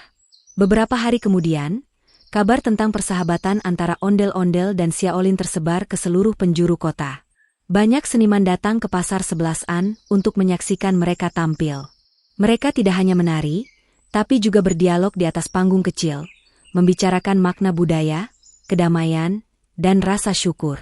Beberapa hari kemudian, kabar tentang persahabatan antara ondel-ondel dan Xiaolin tersebar ke seluruh penjuru kota. Banyak seniman datang ke pasar 11an untuk menyaksikan mereka tampil. Mereka tidak hanya menari, tapi juga berdialog di atas panggung kecil, membicarakan makna budaya, kedamaian, dan rasa syukur.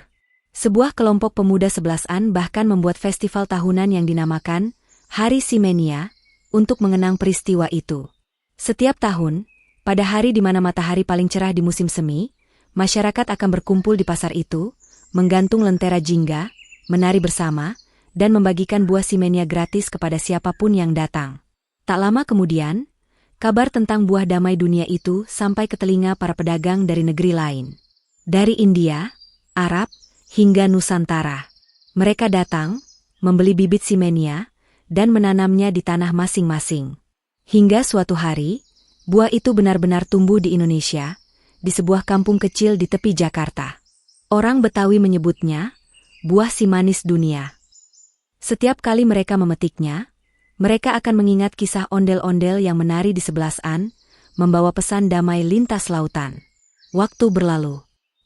Sebuah kelompok pemuda 11an bahkan membuat festival tahunan yang dinamakan Hari Ximenia untuk mengenang peristiwa itu. Setiap tahun, pada hari di mana matahari paling cerah di musim semi, masyarakat akan berkumpul di pasar itu, menggantung lentera jingga, menari bersama, dan membagikan buah Ximenia gratis kepada siapapun yang datang. Tak lama kemudian, kabar tentang buah damai dunia itu sampai ke telinga para pedagang dari negeri lain. Dari India, Arab, hingga Nusantara. Mereka datang, membeli bibit Ximenia, dan menanamnya di tanah masing-masing. Hingga suatu hari, buah itu benar-benar tumbuh di Indonesia, di sebuah kampung kecil di tepi Jakarta. Orang Betawi menyebutnya buah si manis dunia. Setiap kali mereka memetiknya, mereka akan mengingat kisah ondel-ondel yang menari di 11an, membawa pesan damai lintas lautan. Waktu berlalu.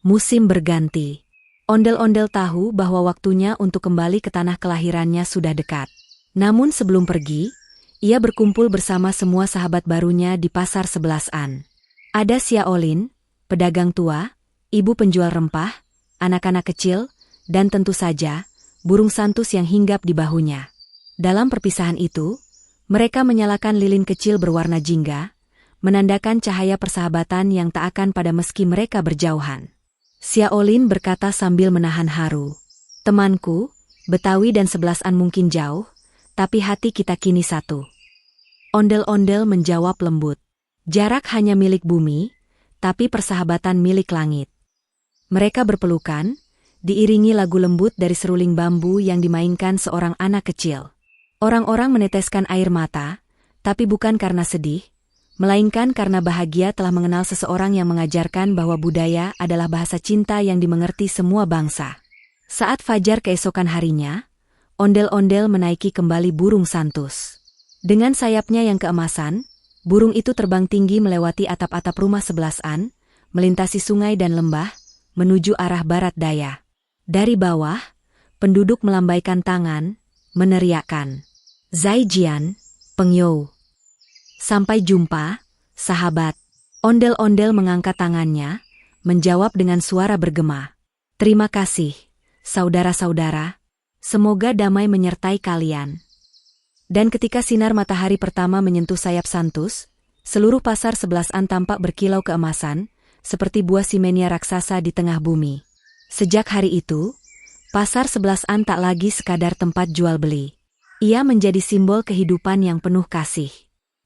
Musim berganti. Ondel-ondel tahu bahwa waktunya untuk kembali ke tanah kelahirannya sudah dekat. Namun sebelum pergi, ia berkumpul bersama semua sahabat barunya di pasar 11-an. Ada Xiaolin, pedagang tua, ibu penjual rempah, anak-anak kecil, dan tentu saja, burung santus yang hinggap di bahunya. Dalam perpisahan itu, mereka menyalakan lilin kecil berwarna jingga, menandakan cahaya persahabatan yang tak akan padam meski mereka berjauhan. Xiaolin berkata sambil menahan haru, "Temanku, Betawi dan 11-an mungkin jauh, tapi hati kita kini satu." Ondel-ondel menjawab lembut, "Jarak hanya milik bumi, tapi persahabatan milik langit." Mereka berpelukan, diiringi lagu lembut dari seruling bambu yang dimainkan seorang anak kecil. Orang-orang meneteskan air mata, tapi bukan karena sedih, melainkan karena bahagia telah mengenal seseorang yang mengajarkan bahwa budaya adalah bahasa cinta yang dimengerti semua bangsa. Saat fajar keesokan harinya, ondel-ondel menaiki kembali burung santus. Dengan sayapnya yang keemasan, burung itu terbang tinggi melewati atap-atap rumah 11-an, melintasi sungai dan lembah, menuju arah barat daya. Dari bawah, penduduk melambaikan tangan, meneriakkan, "Zaijian, Pengyou." "Sampai jumpa, sahabat." Ondel-ondel mengangkat tangannya, menjawab dengan suara bergema, "Terima kasih, saudara-saudara. Semoga damai menyertai kalian." Dan ketika sinar matahari pertama menyentuh sayap santus, seluruh pasar 11-an tampak berkilau keemasan, seperti buah simenia raksasa di tengah bumi. Sejak hari itu, pasar 11-an tak lagi sekadar tempat jual beli. Ia menjadi simbol kehidupan yang penuh kasih.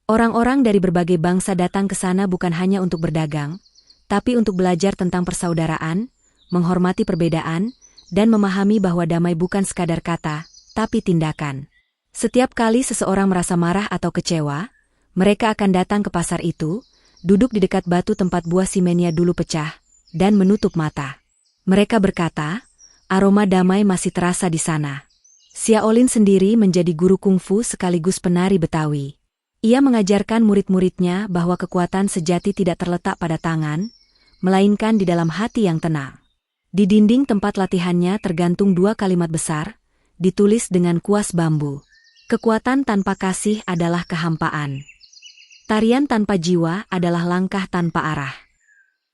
Orang-orang dari berbagai bangsa datang ke sana bukan hanya untuk berdagang, tapi untuk belajar tentang persaudaraan, menghormati perbedaan, dan memahami bahwa damai bukan sekadar kata, tapi tindakan. Setiap kali seseorang merasa marah atau kecewa, mereka akan datang ke pasar itu, duduk di dekat batu tempat buah simenia dulu pecah, dan menutup mata. Mereka berkata, aroma damai masih terasa di sana. Xiaolin sendiri menjadi guru kungfu sekaligus penari Betawi. Ia mengajarkan murid-muridnya bahwa kekuatan sejati tidak terletak pada tangan, melainkan di dalam hati yang tenang. Di dinding tempat latihannya tergantung 2 kalimat besar, ditulis dengan kuas bambu. Kekuatan tanpa kasih adalah kehampaan. Tarian tanpa jiwa adalah langkah tanpa arah.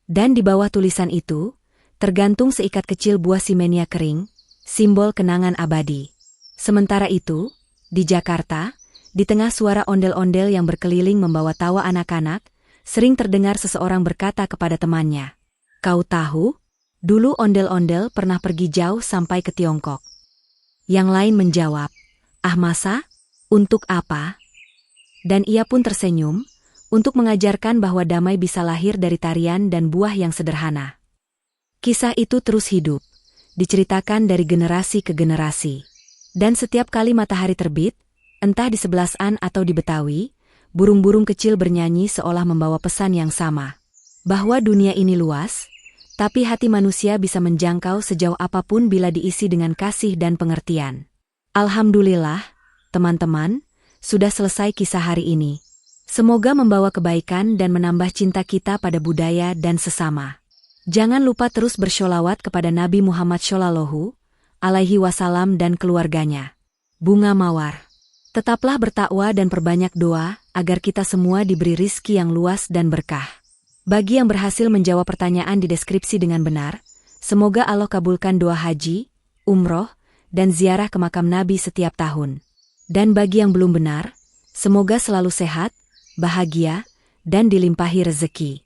Dan di bawah tulisan itu, tergantung seikat kecil buah simenia kering, simbol kenangan abadi. Sementara itu, di Jakarta, di tengah suara ondel-ondel yang berkeliling membawa tawa anak-anak, sering terdengar seseorang berkata kepada temannya, "Kau tahu, dulu ondel-ondel pernah pergi jauh sampai ke Tiongkok." Yang lain menjawab, "Ah masa? Untuk apa?" Dan ia pun tersenyum, untuk mengajarkan bahwa damai bisa lahir dari tarian dan buah yang sederhana. Kisah itu terus hidup, diceritakan dari generasi ke generasi. Dan setiap kali matahari terbit, entah di 11-an atau di Betawi, burung-burung kecil bernyanyi seolah membawa pesan yang sama. Bahwa dunia ini luas, tapi hati manusia bisa menjangkau sejauh apapun bila diisi dengan kasih dan pengertian. Alhamdulillah, teman-teman, sudah selesai kisah hari ini. Semoga membawa kebaikan dan menambah cinta kita pada budaya dan sesama. Jangan lupa terus bersholawat kepada Nabi Muhammad Shallallahu Alaihi Wasallam dan keluarganya. Bunga Mawar. Tetaplah bertakwa dan perbanyak doa, agar kita semua diberi rizki yang luas dan berkah. Bagi yang berhasil menjawab pertanyaan di deskripsi dengan benar, semoga Allah kabulkan doa haji, umroh, dan ziarah ke makam Nabi setiap tahun. Dan bagi yang belum benar, semoga selalu sehat, bahagia, dan dilimpahi rezeki.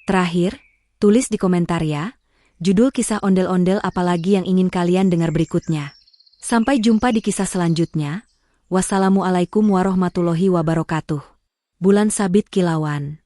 Terakhir, tulis di komentar ya, judul kisah ondel-ondel apalagi yang ingin kalian dengar berikutnya. Sampai jumpa di kisah selanjutnya. Wassalamualaikum warahmatullahi wabarakatuh. Bulan Sabit Kilauan.